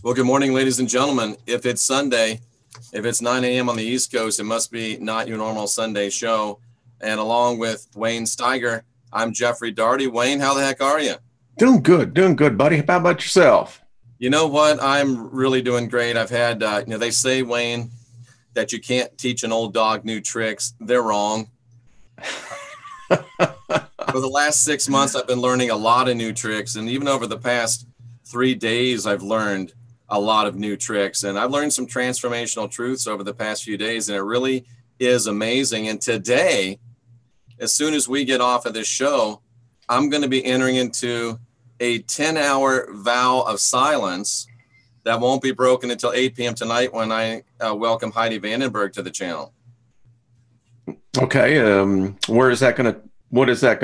Well, good morning, ladies and gentlemen. If it's Sunday, if it's 9 a.m. on the East Coast, it must be not your normal Sunday show. And along with Wayne Steiger, I'm Jeffrey Daugherty. Wayne, how the heck are you? Doing good, buddy. How about yourself? You know what? I'm really doing great. I've had, they say, Wayne, that you can't teach an old dog new tricks. They're wrong. For the last 6 months, I've been learning a lot of new tricks. And even over the past 3 days, I've learned a lot of new tricks. And I've learned some transformational truths over the past few days. And it really is amazing. And today, as soon as we get off of this show, I'm going to be entering into a 10-hour vow of silence that won't be broken until 8 p.m. tonight when I welcome Heidi Vandenberg to the channel. Okay. What is that going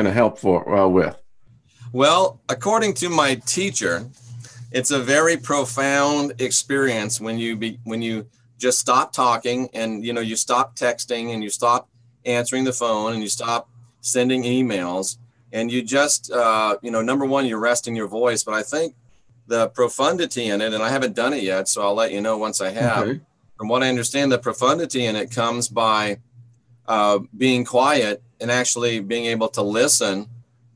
to help with? Well, according to my teacher, it's a very profound experience when you just stop talking and you stop texting and you stop answering the phone and you stop sending emails and you just number one, you rest in your voice. But I think the profundity in it, and I haven't done it yet, so I'll let you know once I have. Okay. From what I understand, the profundity in it comes by being quiet and actually being able to listen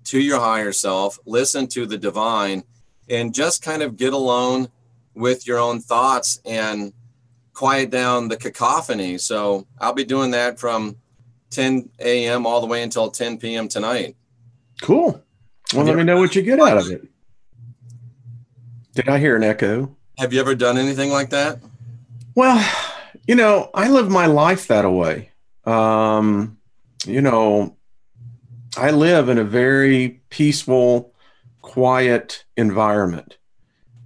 to your higher self, listen to the divine, and just kind of get alone with your own thoughts and quiet down the cacophony. So I'll be doing that from 10 a.m. all the way until 10 p.m. tonight. Cool. Well, let me know what you get out of it. Did I hear an echo? Have you ever done anything like that? Well, I live my life that way. I live in a very peaceful, quiet environment.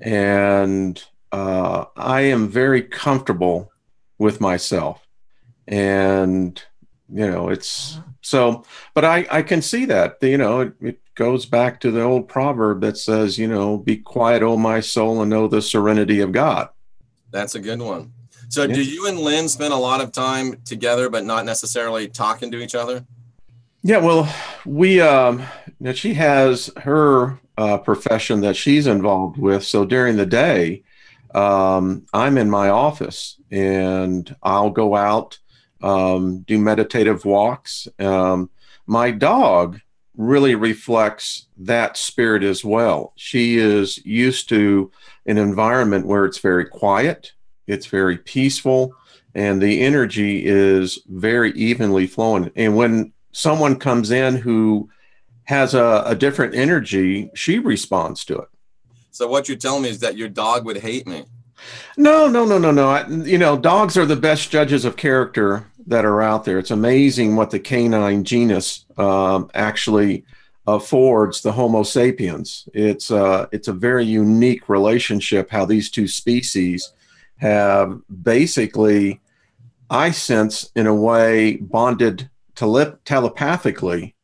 And I am very comfortable with myself. And, it's so, but I can see that, it goes back to the old proverb that says, be quiet, O my soul, and know the serenity of God. That's a good one. So do you and Lynn spend a lot of time together, but not necessarily talking to each other? Yeah, well, she has her profession that she's involved with. So during the day, I'm in my office and I'll go out, do meditative walks. My dog really reflects that spirit as well. She is used to an environment where it's very quiet, it's very peaceful, and the energy is very evenly flowing. And when someone comes in who has a different energy, she responds to it. So what you're telling me is that your dog would hate me? No. Dogs are the best judges of character that are out there. It's amazing what the canine genus actually affords the Homo sapiens. It's a very unique relationship how these two species have basically, I sense, in a way, bonded telepathically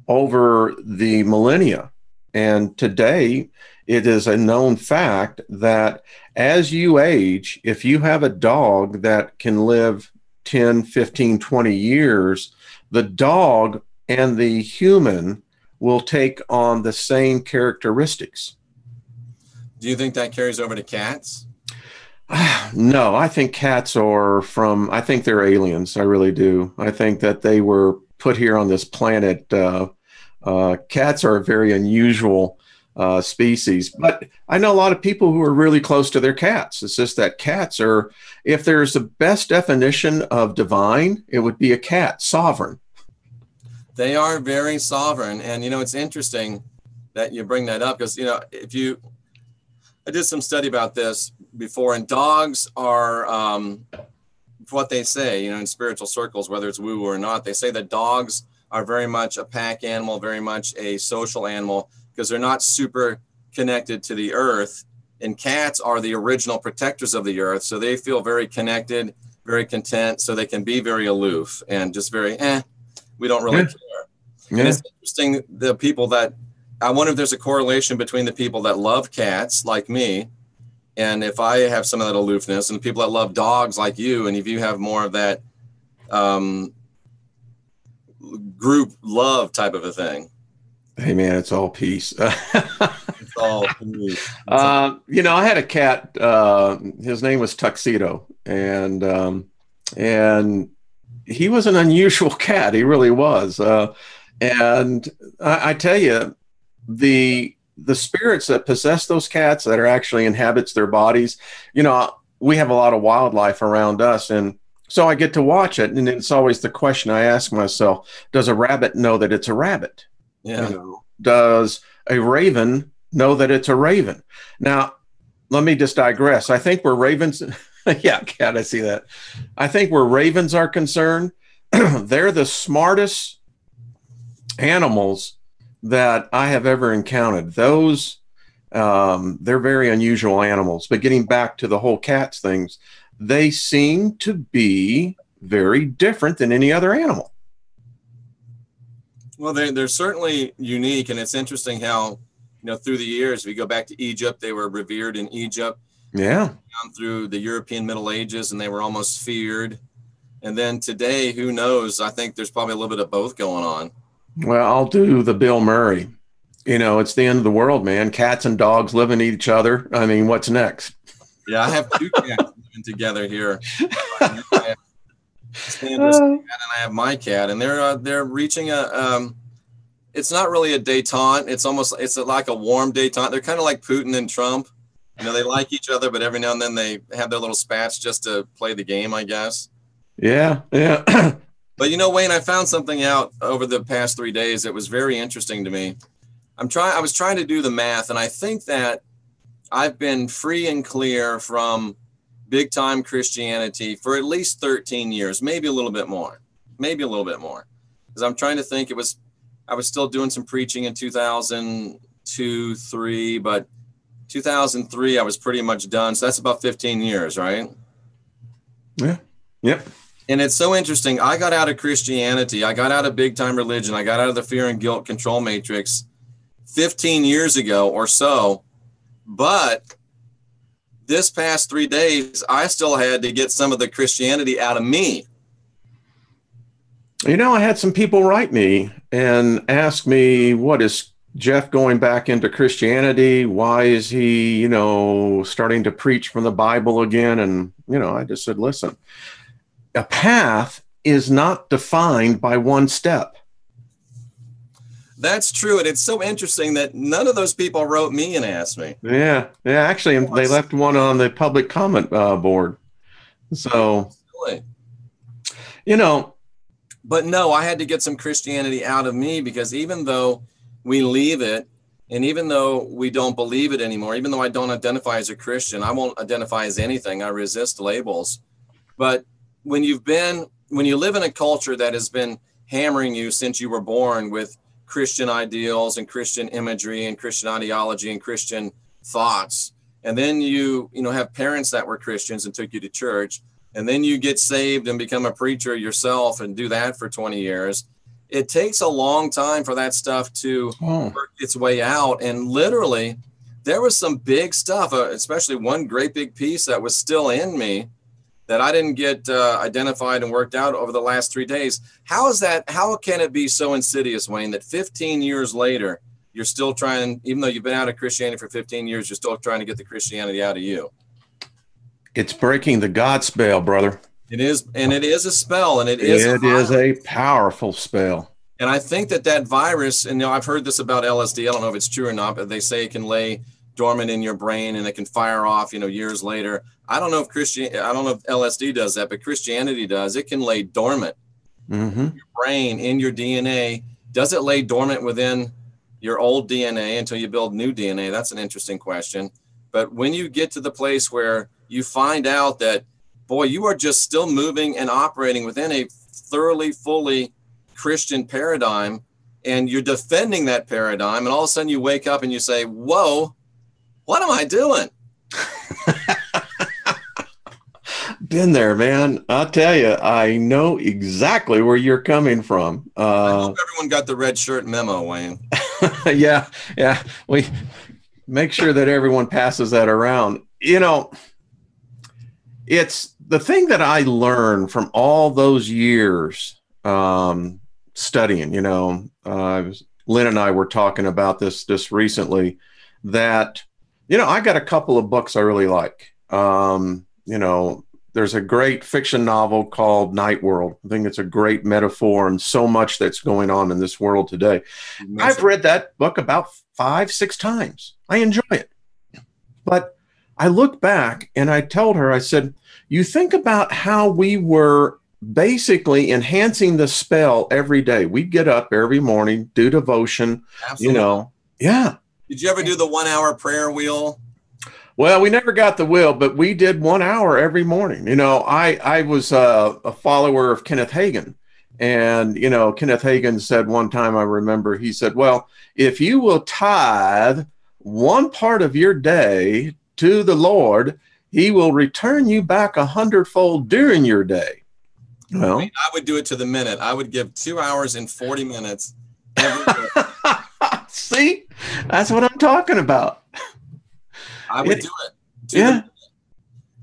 over the millennia. And today, it is a known fact that as you age, if you have a dog that can live 10, 15, 20 years, the dog and the human will take on the same characteristics. Do you think that carries over to cats? No, I think cats are I think they're aliens. I really do. I think that they were put here on this planet. Cats are a very unusual species, but I know a lot of people who are really close to their cats. It's just that cats are, if there's the best definition of divine, it would be a cat, sovereign. They are very sovereign. And, it's interesting that you bring that up because, I did some study about this before, and dogs are, what they say, in spiritual circles, whether it's woo or not, they say that dogs are very much a pack animal, very much a social animal, because they're not super connected to the earth. And cats are the original protectors of the earth. So they feel very connected, very content. So they can be very aloof and just very, we don't really care. Yeah. And it's interesting, the people that, I wonder if there's a correlation between the people that love cats like me, and if I have some of that aloofness, and the people that love dogs like you, and if you have more of that group love type of a thing. Hey, man, it's all peace. It's all peace. You know, I had a cat. His name was Tuxedo, and he was an unusual cat. He really was. And I tell you, the spirits that possess those cats that are actually inhabits their bodies. You know, we have a lot of wildlife around us, and so I get to watch it, and it's always the question I ask myself: does a rabbit know that it's a rabbit? Yeah. You know, does a raven know that it's a raven? Now, let me just digress. I think where ravens, yeah, cat, I see that. I think where ravens are concerned, they're the smartest animals that I have ever encountered. Those, they're very unusual animals. But getting back to the whole cats things, they seem to be very different than any other animal. Well, they're certainly unique, and it's interesting how, you know, through the years, if you go back to Egypt, they were revered in Egypt. Yeah. Down through the European Middle Ages, and they were almost feared. And then today, who knows? I think there's probably a little bit of both going on. Well, I'll do the Bill Murray. You know, it's the end of the world, man. Cats and dogs living each other. I mean, what's next? Yeah, I have two cats living together here. I have Sandra's cat, and I have my cat, and they're reaching a it's not really a détente. It's like a warm détente. They're kind of like Putin and Trump. You know, they like each other, but every now and then they have their little spats just to play the game, I guess. Yeah, yeah. But you know, Wayne, I found something out over the past 3 days that was very interesting to me. I was trying to do the math, and I think that I've been free and clear from big time Christianity for at least 13 years, maybe a little bit more. Because I'm trying to think, I was still doing some preaching in 2002, 3, but 2003, I was pretty much done. So that's about 15 years, right? Yeah. Yep. And it's so interesting. I got out of Christianity. I got out of big time religion. I got out of the fear and guilt control matrix 15 years ago or so. But this past 3 days, I still had to get some of the Christianity out of me. You know, I had some people write me and ask me, what is Jeff going back into Christianity? Why is he, you know, starting to preach from the Bible again? And, you know, I just said, listen, a path is not defined by one step. That's true. And it's so interesting that none of those people wrote me and asked me. Yeah. Yeah. Actually, they left one on the public comment board. So, really? You know, but no, I had to get some Christianity out of me, because even though we leave it, and even though we don't believe it anymore, even though I don't identify as a Christian, I won't identify as anything. I resist labels. But when you live in a culture that has been hammering you since you were born with Christian ideals and Christian imagery and Christian ideology and Christian thoughts, and then you have parents that were Christians and took you to church, and then you get saved and become a preacher yourself and do that for 20 years, it takes a long time for that stuff to work its way out. And literally, there was some big stuff, especially one great big piece that was still in me that I didn't get identified and worked out over the last 3 days. How is that? How can it be so insidious, Wayne, that 15 years later, you're still trying, even though you've been out of Christianity for 15 years, you're still trying to get the Christianity out of you? It's breaking the God spell, brother. It is, and it is a spell, and it is a powerful spell. And I think that virus, and I've heard this about LSD. I don't know if it's true or not, but they say it can lay dormant in your brain and it can fire off, years later. I don't know if LSD does that, but Christianity does. It can lay dormant in your brain, in your DNA. Does it lay dormant within your old DNA until you build new DNA? That's an interesting question. But when you get to the place where you find out that, boy, you are just still moving and operating within a thoroughly, fully Christian paradigm, and you're defending that paradigm, and all of a sudden you wake up and you say, whoa, what am I doing? Been there, man. I'll tell you, I know exactly where you're coming from. I hope everyone got the red shirt memo, Wayne. Yeah. We make sure that everyone passes that around. It's the thing that I learned from all those years studying. I was Lynn and I were talking about this just recently, that, I got a couple of books I really like. There's a great fiction novel called Night World. I think it's a great metaphor and so much that's going on in this world today. I've read that book about 5-6 times. I enjoy it. But I look back and I told her, I said, you think about how we were basically enhancing the spell every day. We'd get up every morning, do devotion, Absolutely. Yeah. Did you ever do the 1 hour prayer wheel? Well, we never got the wheel, but we did 1 hour every morning. I was a follower of Kenneth Hagin. And, Kenneth Hagin said one time, I remember, he said, well, if you will tithe one part of your day to the Lord, he will return you back 100-fold during your day. Well, I would do it to the minute. I would give 2 hours and 40 minutes every day. See, that's what I'm talking about. I would do it. Yeah.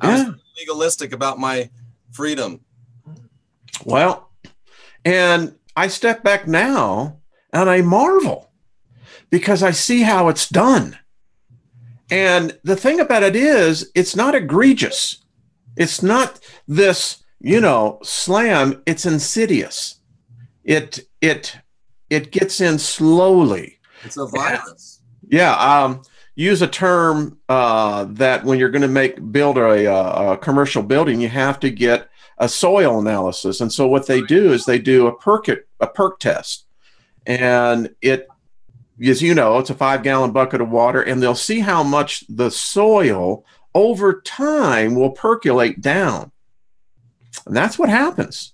I was legalistic about my freedom. Well, and I step back now and I marvel because I see how it's done. And the thing about it is, it's not egregious. It's not this, slam. It's insidious. It gets in slowly. It's a virus. Yeah. Use a term that when you're going to build a commercial building, you have to get a soil analysis. And so what they do is they do a perk test. And it's a 5-gallon bucket of water, and they'll see how much the soil over time will percolate down. And that's what happens.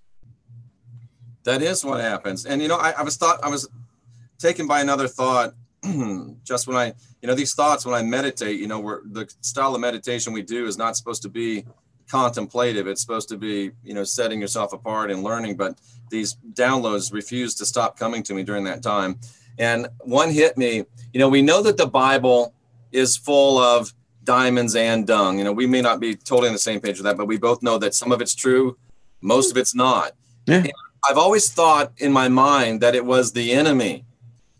That is what happens. And, I was taken by another thought just when these thoughts, when I meditate, the style of meditation we do is not supposed to be contemplative. It's supposed to be, setting yourself apart and learning. But these downloads refuse to stop coming to me during that time. And one hit me. We know that the Bible is full of diamonds and dung. We may not be totally on the same page with that, but we both know that some of it's true, most of it's not. Yeah. And I've always thought in my mind that it was the enemy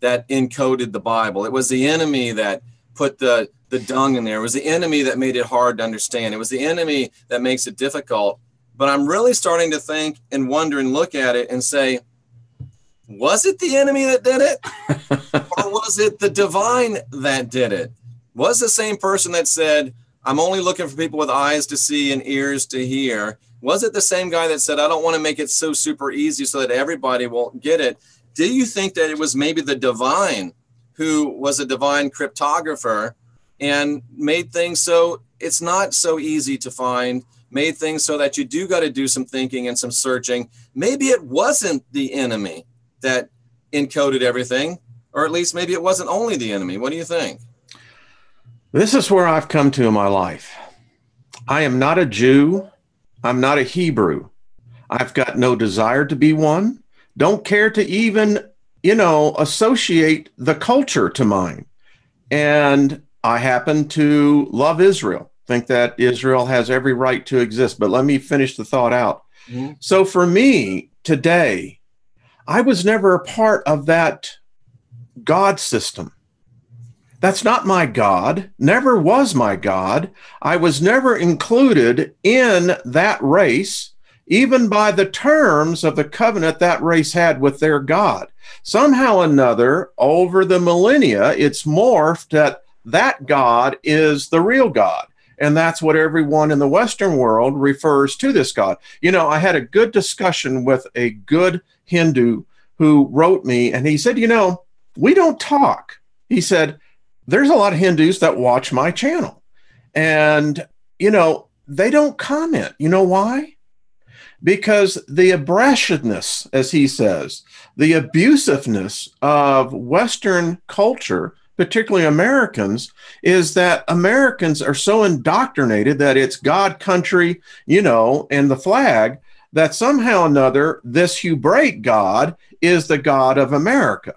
that encoded the Bible. It was the enemy that put the dung in there. It was the enemy that made it hard to understand. It was the enemy that makes it difficult. But I'm really starting to think and wonder and look at it and say, was it the enemy that did it? Or was it the divine that did it? Was the same person that said, I'm only looking for people with eyes to see and ears to hear? Was it the same guy that said, I don't want to make it so super easy so that everybody will get it? Do you think that it was maybe the divine who was a divine cryptographer and made things so it's not so easy to find, made things so that you do got to do some thinking and some searching? Maybe it wasn't the enemy that encoded everything, or at least maybe it wasn't only the enemy. What do you think? This is where I've come to in my life. I am not a Jew. I'm not a Hebrew. I've got no desire to be one. Don't care to even, associate the culture to mine. And I happen to love Israel, think that Israel has every right to exist. But let me finish the thought out. Mm-hmm. So for me today, I was never a part of that God system. That's not my God, never was my God. I was never included in that race, even by the terms of the covenant that race had with their God. Somehow or another, over the millennia, it's morphed that God is the real God. And that's what everyone in the Western world refers to this God. I had a good discussion with a good Hindu who wrote me, and he said, we don't talk. He said, there's a lot of Hindus that watch my channel, and, they don't comment. You know why? Because the abrasiveness, as he says, the abusiveness of Western culture, particularly Americans, is that Americans are so indoctrinated that it's God, country, and the flag, that somehow or another, this Hebraic God is the God of America.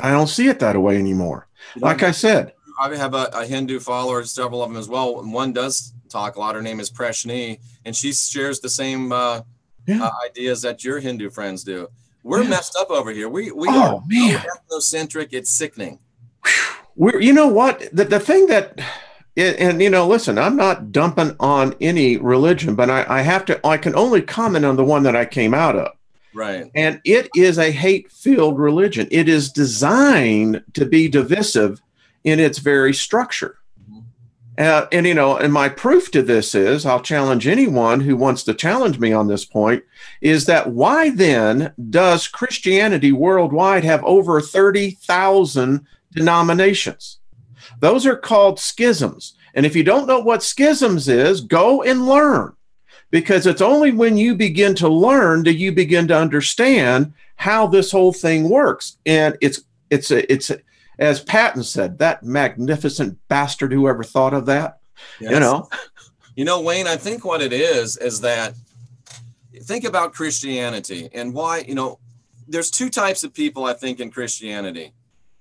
I don't see it that way anymore. Like I said, I have a Hindu follower, several of them as well. And one does talk a lot. Her name is Prashni, and she shares the same ideas that your Hindu friends do. We're messed up over here. We Oh, are man. so ethnocentric. It's sickening. You know what? The thing that, and you know, listen, I'm not dumping on any religion, but I can only comment on the one that I came out of. Right. And it is a hate-filled religion. It is designed to be divisive in its very structure. And, you know, and my proof to this is, I'll challenge anyone who wants to challenge me on this point, is that why then does Christianity worldwide have over 30,000 denominations? Those are called schisms. And if you don't know what schisms is, go and learn, because it's only when you begin to learn do you begin to understand how this whole thing works. And it's as Patton said, that magnificent bastard who ever thought of that. Yes. You know, Wayne, I think what it is that, think about Christianity and why, you know, there's two types of people, I think, in Christianity.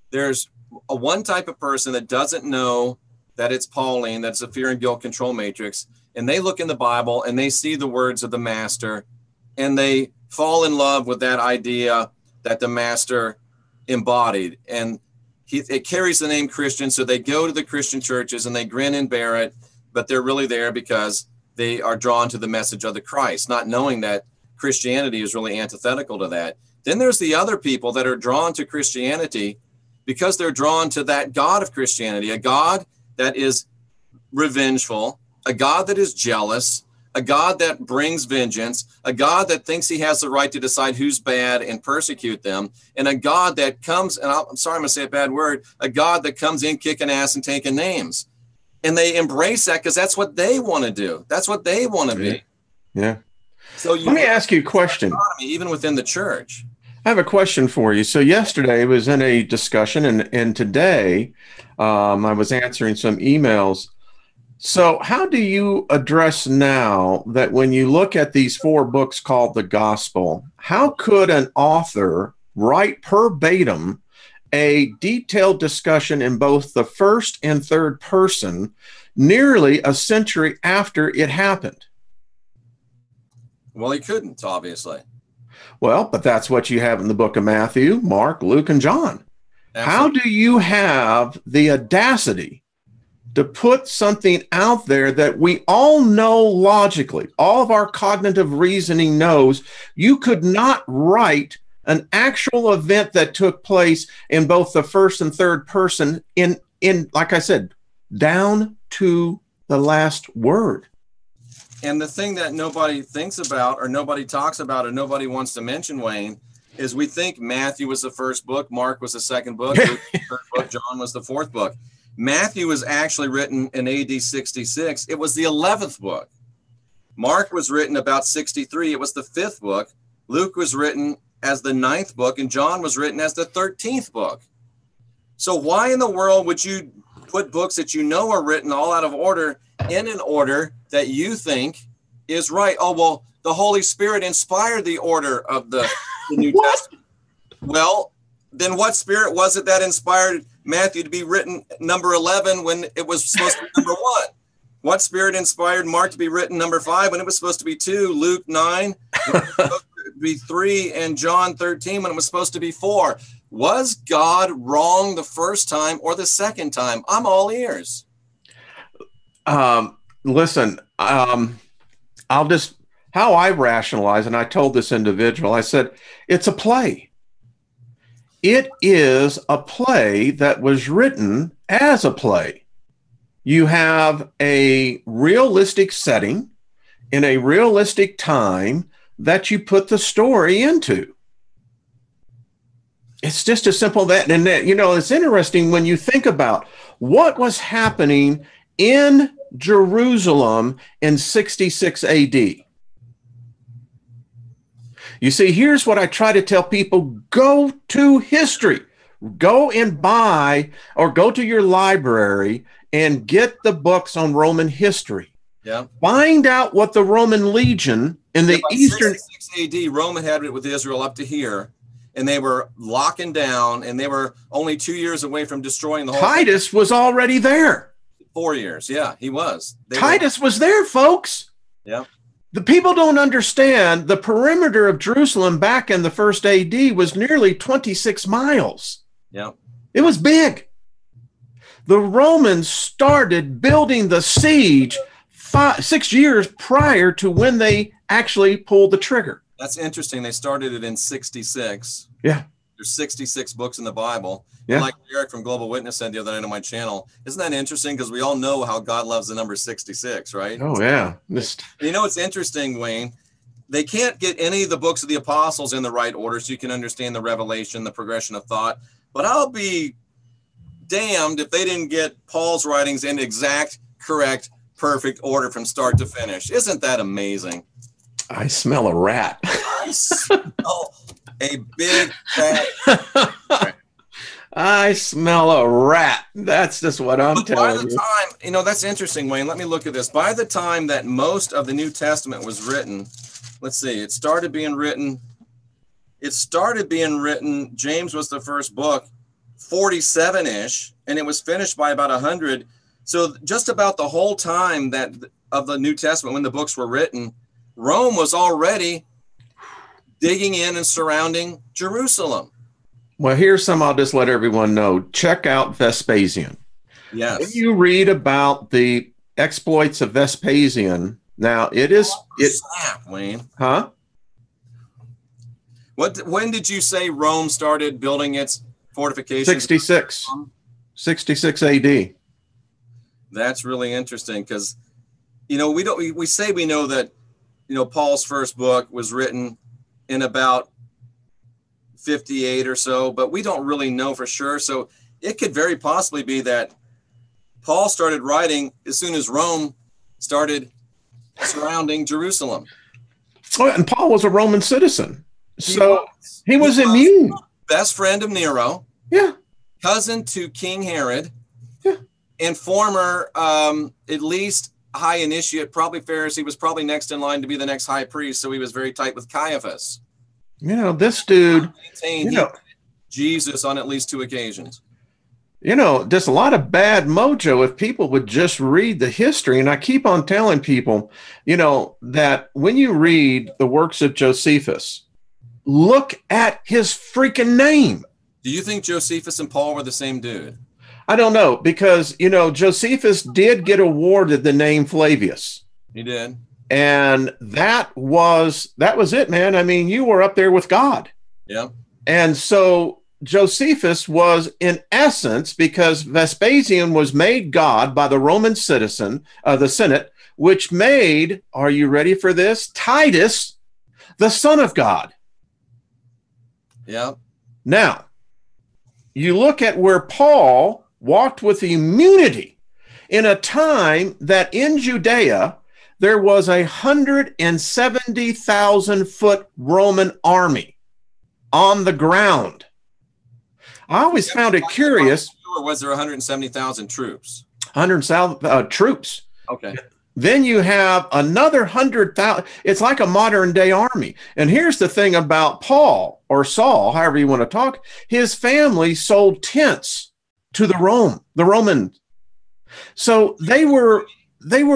There's one type of person that doesn't know that it's Pauline, that's a fear and guilt control matrix, and they look in the Bible and they see the words of the master and they fall in love with that idea that the master embodied. And it carries the name Christian, so they go to the Christian churches and they grin and bear it, but they're really there because they are drawn to the message of the Christ, not knowing that Christianity is really antithetical to that. Then there's the other people that are drawn to Christianity because they're drawn to that God of Christianity, a God that is revengeful, a God that is jealous, a God that brings vengeance, a God that thinks he has the right to decide who's bad and persecute them, and a God that comes, and I'm sorry, I'm going to say a bad word, a God that comes in kicking ass and taking names. And they embrace that because that's what they want to do. That's what they want to be. Yeah. So let me ask you a question. Even within the church. I have a question for you. So yesterday I was in a discussion, and today I was answering some emails. So how do you address now that when you look at these 4 books called the Gospel, how could an author write verbatim a detailed discussion in both the first and third person nearly a century after it happened? Well, he couldn't, obviously. Well, but that's what you have in the book of Matthew, Mark, Luke, and John. Absolutely. How do you have the audacity to put something out there that we all know logically, all of our cognitive reasoning knows you could not write an actual event that took place in both the first and third person in like I said, down to the last word? And the thing that nobody thinks about or nobody talks about or nobody wants to mention, Wayne, is we think Matthew was the first book, Mark was the second book, Luke was the third book, John was the fourth book. Matthew was actually written in AD 66. It was the 11th book. Mark was written about 63. It was the 5th book. Luke was written as the 9th book, and John was written as the 13th book. So why in the world would you put books that you know are written all out of order in an order that you think is right? Oh, well, the Holy Spirit inspired the order of the New Testament. Well, then what spirit was it that inspired Matthew to be written number 11 when it was supposed to be number 1? What spirit inspired Mark to be written number 5 when it was supposed to be 2? Luke 9 when it was supposed to be 3, and John 13 when it was supposed to be 4. Was God wrong the first time or the second time? I'm all ears. Listen, I'll just, how I rationalize, and I told this individual, I said, it's a play. It is a play that was written as a play. You have a realistic setting in a realistic time that you put the story into. It's just as simple that, and that, you know, it's interesting when you think about what was happening in Jerusalem in 66 AD. You see, here's what I try to tell people: go to history, go and buy or go to your library and get the books on Roman history. Yeah. Find out what the Roman legion in the eastern 66 AD, Rome had it with Israel up to here, and they were locking down, and they were only 2 years away from destroying the whole Titus thing. Was already there. 4 years. Yeah, he was. Titus was there, folks. Yeah. The people don't understand the perimeter of Jerusalem back in the first AD was nearly 26 miles. Yeah. It was big. The Romans started building the siege 6 years prior to when they actually pulled the trigger. That's interesting. They started it in 66. Yeah. There's 66 books in the Bible. Yeah. And like Eric from Global Witness said the other night on my channel, isn't that interesting? Because we all know how God loves the number 66, right? Oh, yeah. You know, it's interesting, Wayne. They can't get any of the books of the apostles in the right order so you can understand the revelation, the progression of thought. But I'll be damned if they didn't get Paul's writings in exact, correct, perfect order from start to finish. Isn't that amazing? I smell a rat. I smell a big fat rat. I smell a rat. That's just what I'm telling you. By the time, you know, that's interesting, Wayne. Let me look at this. By the time that most of the New Testament was written, let's see, it started being written. James was the first book, 47-ish, and it was finished by about 100. So just about the whole time that of the New Testament, when the books were written, Rome was already digging in and surrounding Jerusalem. Well, here's some I'll just let everyone know. Check out Vespasian. Yes. When you read about the exploits of Vespasian, now Snap, Wayne. Huh? When did you say Rome started building its fortifications? 66 AD. That's really interesting because, you know, we say we know that, you know, Paul's first book was written in about 58 or so, but we don't really know for sure. So it could very possibly be that Paul started writing as soon as Rome started surrounding Jerusalem. Oh, and Paul was a Roman citizen, so he was immune. Best friend of Nero. Yeah. Cousin to King Herod. Yeah. And former, at least high initiate, probably Pharisee, was probably next in line to be the next high priest. So he was very tight with Caiaphas. You know, this dude, Jesus on at least 2 occasions. You know, there's a lot of bad mojo if people would just read the history. And I keep on telling people, you know, that when you read the works of Josephus, look at his freaking name. Do you think Josephus and Paul were the same dude? I don't know, because, you know, Josephus did get awarded the name Flavius. He did. And that was it, man. I mean, you were up there with God. Yeah. And so Josephus was, in essence, because Vespasian was made God by the Roman citizen, the Senate, which made, are you ready for this? Titus, the son of God. Yeah. Now, you look at where Paul walked with immunity in a time that in Judea, there was 170,000 foot Roman army on the ground. I always found it curious. Or was there 170,000 troops? 100,000 troops. Okay. Then you have another 100,000. It's like a modern day army. And here's the thing about Paul or Saul, however you want to talk. His family sold tents to the Romans. So they were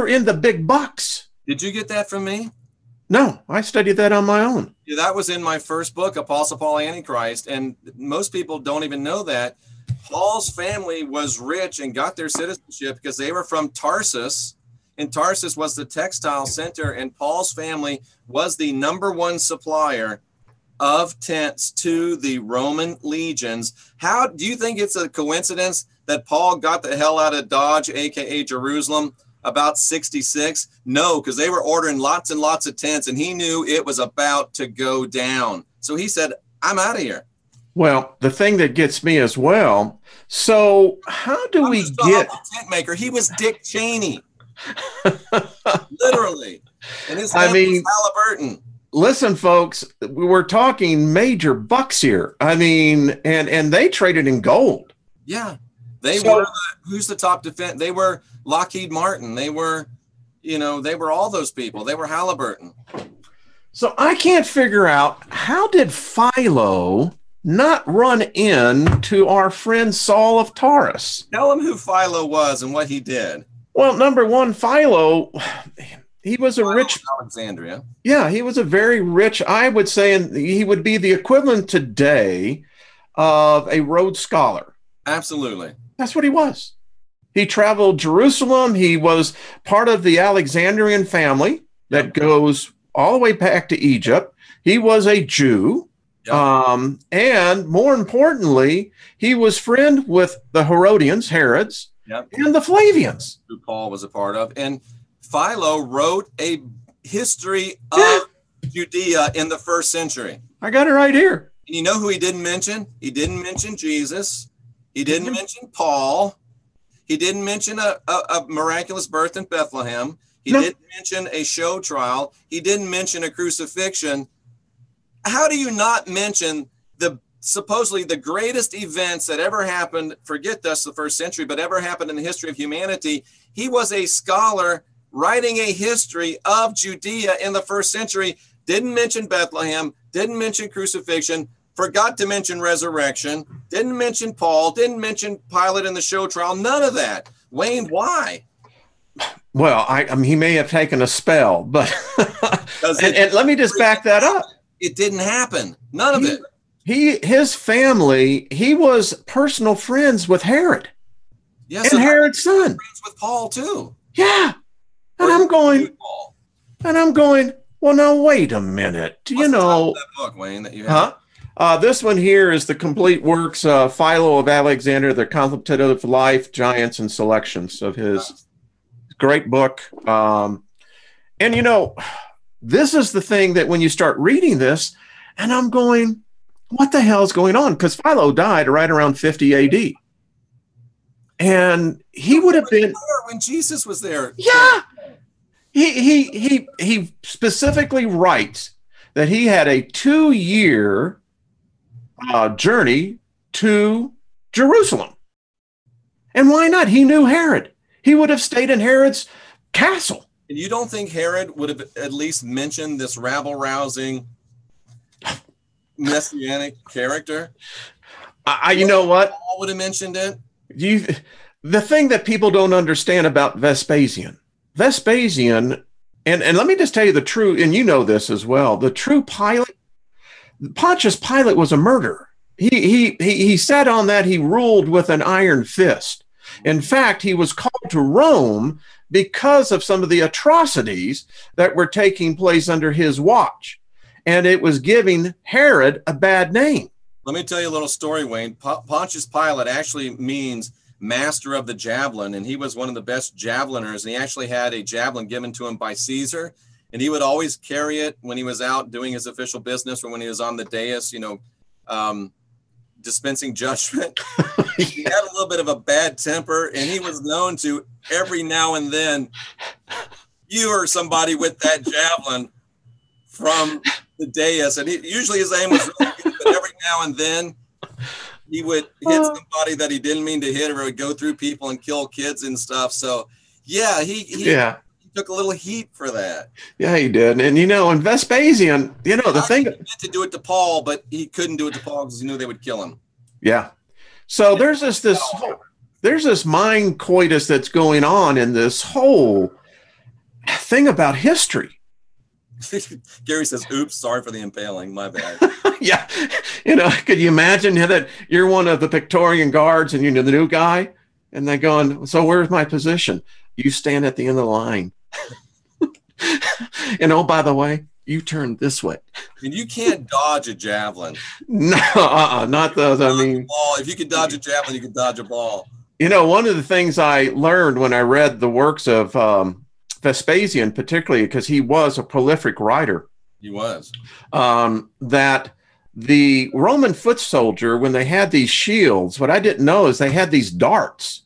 in the big bucks. Did you get that from me? No, I studied that on my own. Yeah, that was in my first book, Apostle Paul Antichrist. And most people don't even know that. Paul's family was rich and got their citizenship because they were from Tarsus. And Tarsus was the textile center. And Paul's family was the #1 supplier of tents to the Roman legions. How do you think it's a coincidence that Paul got the hell out of Dodge, aka Jerusalem, about 66? No, because they were ordering lots and lots of tents, and he knew it was about to go down. So he said, I'm out of here. Well, the thing that gets me as well, so how do we get... tent maker? He was Dick Cheney. Literally. And his name was Halliburton. Listen, folks, we're talking major bucks here. I mean, and they traded in gold. Yeah. They were, who's the top defense? They were Lockheed Martin. They were, they were all those people. They were Halliburton. So I can't figure out, how did Philo not run into our friend Saul of Tarsus? Tell him who Philo was and what he did. Well, number one, Philo, he was a rich Alexandria. Yeah, he was a very rich, I would say, and he would be the equivalent today of a Rhodes Scholar. Absolutely. That's what he was. He traveled Jerusalem. He was part of the Alexandrian family that goes all the way back to Egypt. He was a Jew. Yep. And more importantly, he was friend with the Herodians, Herods, and the Flavians, who Paul was a part of. And Philo wrote a history of Judea in the 1st century. I got it right here. And you know who he didn't mention? He didn't mention Jesus. He didn't mention Paul. He didn't mention a miraculous birth in Bethlehem. He didn't mention a show trial. He didn't mention a crucifixion. How do you not mention the supposedly the greatest events that ever happened, forget this, the 1st century, but ever happened in the history of humanity? He was a scholar writing a history of Judea in the 1st century, didn't mention Bethlehem, didn't mention crucifixion, forgot to mention resurrection, didn't mention Paul, didn't mention Pilate in the show trial, none of that. Wayne, why? Well, I mean, he may have taken a spell, but and let me just back that up. It didn't happen. None of it. His family, he was personal friends with Herod. Yes, and Herod's son. Friends with Paul too. Yeah. And I'm going, well, now wait a minute. What's the title of that book, Wayne, that you have? This one here is the complete works, Philo of Alexander, the Contemplative Life, Giants and Selections of his great book. And you know, this is the thing that when you start reading this, and I'm going, what the hell is going on? Because Philo died right around 50 AD. And he would have been when Jesus was there. Yeah. He specifically writes that he had a 2-year journey to Jerusalem. And why not? He knew Herod. He would have stayed in Herod's castle. And you don't think Herod would have at least mentioned this rabble-rousing messianic character? You know what? Paul would have mentioned it. The thing that people don't understand about Vespasian, and let me just tell you the true, and you know this as well, the true Pilate, Pontius Pilate was a murderer. He sat on that, he ruled with an iron fist. In fact, he was called to Rome because of some of the atrocities that were taking place under his watch. And it was giving Herod a bad name. Let me tell you a little story, Wayne. Pontius Pilate actually means master of the javelin, and he was one of the best javeliners, and he actually had a javelin given to him by Caesar, and he would always carry it when he was out doing his official business or when he was on the dais, dispensing judgment. He had a little bit of a bad temper, and he was known to every now and then, you or somebody with that javelin from the dais, and usually his aim was really good, but every now and then he would hit somebody that he didn't mean to hit, or would go through people and kill kids and stuff. So yeah, he took a little heat for that. Yeah, he did. And and Vespasian, the thing, he meant to do it to Paul, but he couldn't do it to Paul because he knew they would kill him. Yeah. So there's this mind coitus that's going on in this whole thing about history. Gary says, oops, sorry for the impaling, my bad. Yeah. Could you imagine that you're one of the Praetorian guards and you're the new guy, and they're going, so where's my position? You stand at the end of the line. And oh, by the way, you turn this way. And you can't dodge a javelin. No, not those. I mean, if you could dodge a javelin, you could dodge a ball. One of the things I learned when I read the works of Vespasian, particularly because he was a prolific writer. He was. That the Roman foot soldier, when they had these shields, what I didn't know is they had these darts.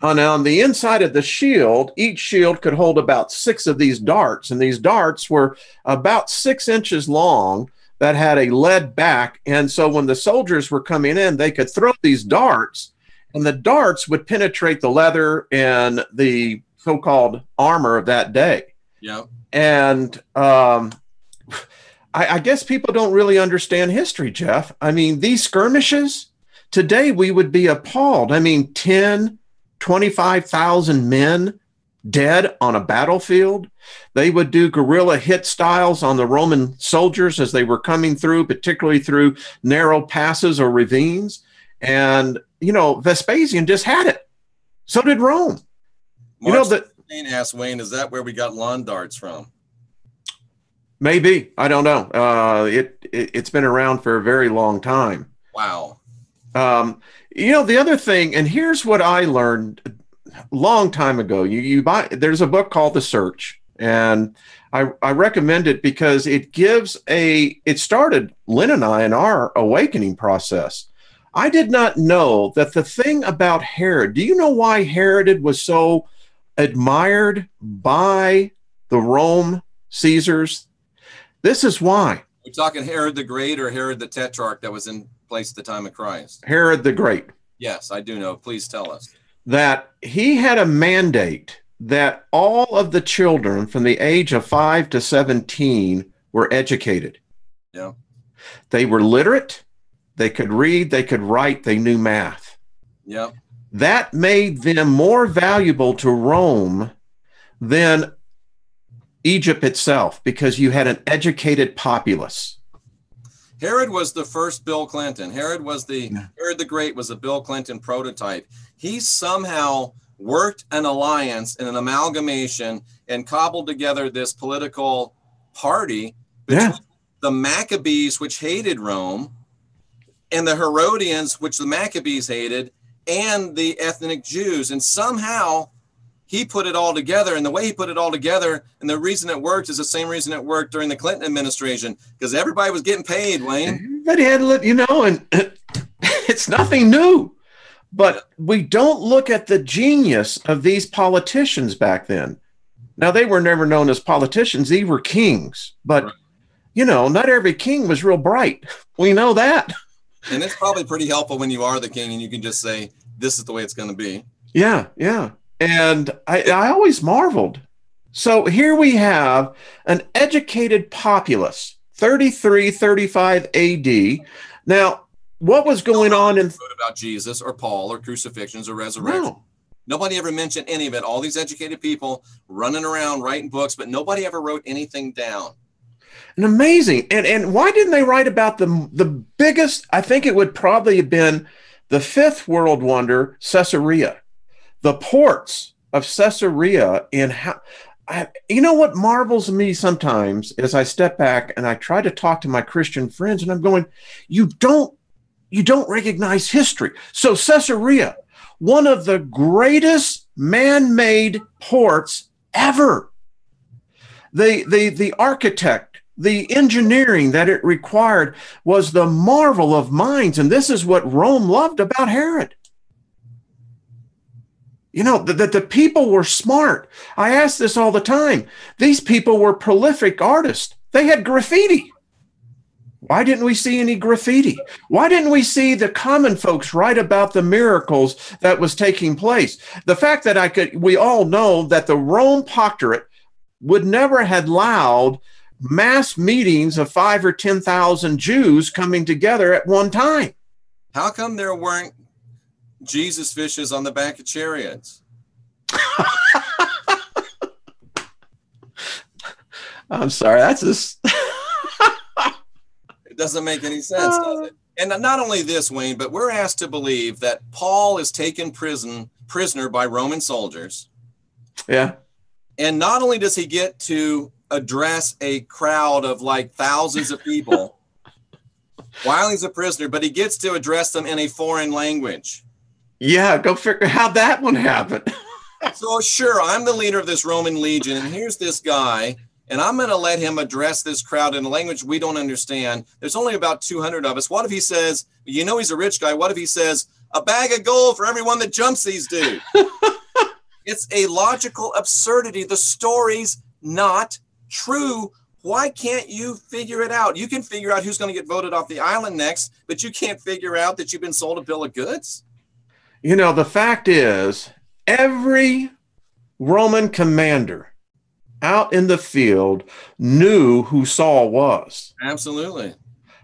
And on the inside of the shield, each shield could hold about 6 of these darts. And these darts were about 6 inches long that had a lead back. And so when the soldiers were coming in, they could throw these darts, and the darts would penetrate the leather and the so-called armor of that day. Yeah. And I guess people don't really understand history, Jeff. I mean, these skirmishes, today we would be appalled. I mean, 10, 25,000 men dead on a battlefield. They would do guerrilla hit styles on the Roman soldiers as they were coming through, particularly through narrow passes or ravines. And, you know, Vespasian just had it. So did Rome. You know, that asked Wayne, is that where we got lawn darts from? Maybe. I don't know. It's been around for a very long time. Wow. You know, the other thing, and here's what I learned a long time ago. There's a book called The Search, and I recommend it because it started Lynn and I in our awakening process. I did not know that the thing about Herod, do you know why Herod was so admired by the Rome Caesars? This is why. We're talking Herod the Great or Herod the Tetrarch that was in place at the time of Christ? Herod the Great. Yes, I do know. Please tell us. That he had a mandate that all of the children from the age of 5 to 17 were educated. Yeah. They were literate. They could read, they could write, they knew math. Yep. That made them more valuable to Rome than Egypt itself, because you had an educated populace. Herod was the first Bill Clinton. Herod the Great was a Bill Clinton prototype. He somehow worked an alliance and an amalgamation and cobbled together this political party between the Maccabees, which hated Rome, and the Herodians, which the Maccabees hated, and the ethnic Jews. And somehow he put it all together. And the way he put it all together, and the reason it worked is the same reason it worked during the Clinton administration, because everybody was getting paid, Wayne. Everybody had, you know, and it's nothing new. But we don't look at the genius of these politicians back then. Now, they were never known as politicians. They were kings. But, you know, not every king was real bright. We know that. And it's probably pretty helpful when you are the king and you can just say, this is the way it's going to be. Yeah, yeah. And I always marveled. So here we have an educated populace, 33, 35 AD. Now, what was going on in about Jesus or Paul or crucifixions or resurrection? No. Nobody ever mentioned any of it. All these educated people running around writing books, but nobody ever wrote anything down. And amazing. And why didn't they write about the biggest? I think it would probably have been the fifth world wonder, Caesarea. The ports of Caesarea, and how, you know what marvels me sometimes as I step back and I try to talk to my Christian friends, and I'm going, you don't recognize history. So Caesarea, one of the greatest man-made ports ever. The architect, the engineering that it required was the marvel of minds, and this is what Rome loved about Herod. You know, that the people were smart. I ask this all the time. These people were prolific artists. They had graffiti. Why didn't we see any graffiti? Why didn't we see the common folks write about the miracles that was taking place? The fact that we all know that the Rome Proctorate would never have allowed mass meetings of 5 or 10,000 Jews coming together at one time. How come there weren't Jesus fishes on the back of chariots? I'm sorry, that's just it doesn't make any sense, does it? And not only this, Wayne, but we're asked to believe that Paul is taken prisoner by Roman soldiers. Yeah. And not only does he get to address a crowd of like thousands of people while he's a prisoner, but he gets to address them in a foreign language. Yeah, go figure how that one happened. So sure, I'm the leader of this Roman legion, and here's this guy, and I'm going to let him address this crowd in a language we don't understand. There's only about 200 of us. What if he says, you know, he's a rich guy. What if he says, a bag of gold for everyone that jumps these dudes? It's a logical absurdity. The story's not true. Why can't you figure it out? You can figure out who's going to get voted off the island next, but you can't figure out that you've been sold a bill of goods. You know, the fact is, every Roman commander out in the field knew who Saul was. Absolutely.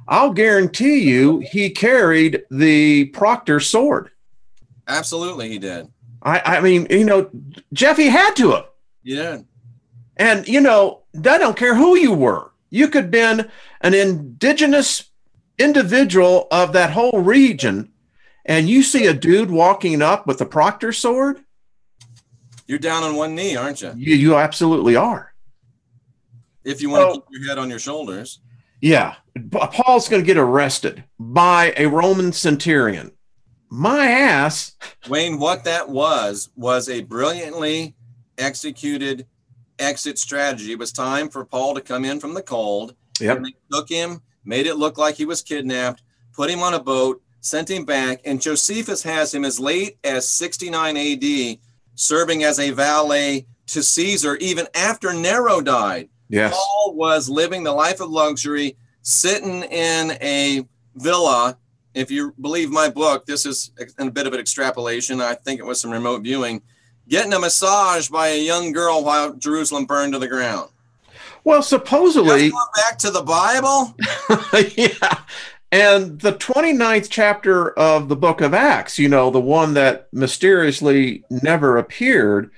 I'll guarantee you he carried the proctor sword. Absolutely, he did. I mean, you know, Jeff, he had to have. Yeah. And, I don't care who you were. You could have been an indigenous individual of that whole region, and you see a dude walking up with a proctor sword. You're down on one knee, aren't you? You absolutely are. If you want to keep your head on your shoulders. Yeah. Paul's going to get arrested by a Roman centurion. My ass. Wayne, what that was a brilliantly executed exit strategy. It was time for Paul to come in from the cold. Yep. And they took him, made it look like he was kidnapped, put him on a boat, sent him back, and Josephus has him as late as 69 AD serving as a valet to Caesar even after Nero died. Yes. Paul was living the life of luxury, sitting in a villa. If you believe my book, this is a bit of an extrapolation. I think it was some remote viewing, getting a massage by a young girl while Jerusalem burned to the ground. Well, supposedly. Let's go back to the Bible. Yeah. And the 29th chapter of the book of Acts, the one that mysteriously never appeared.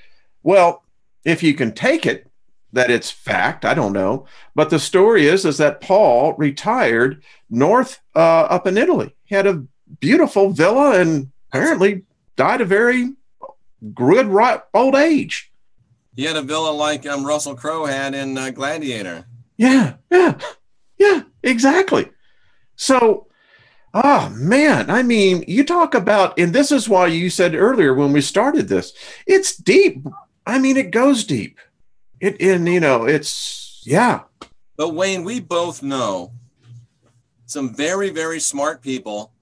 Well, if you can take it that it's fact, I don't know. But the story is that Paul retired north up in Italy. He had a beautiful villa and apparently died a very good old age. He had a villa like Russell Crowe had in Gladiator. Yeah, exactly. So, man, I mean, you talk about, and this is why you said earlier when we started this, it's deep. I mean, it goes deep. It's, yeah. But Wayne, we both know some very, very smart people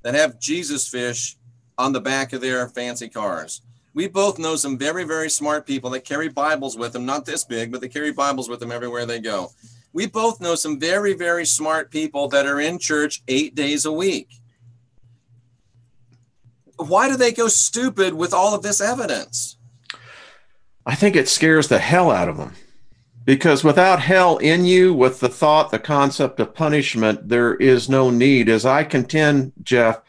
that have Jesus fish on the back of their fancy cars. We both know some very, very smart people that carry Bibles with them, not this big, but they carry Bibles with them everywhere they go. We both know some very, very smart people that are in church 8 days a week. Why do they go stupid with all of this evidence? I think it scares the hell out of them. Because without hell in you, with the thought, the concept of punishment, there is no need. As I contend, Jeff,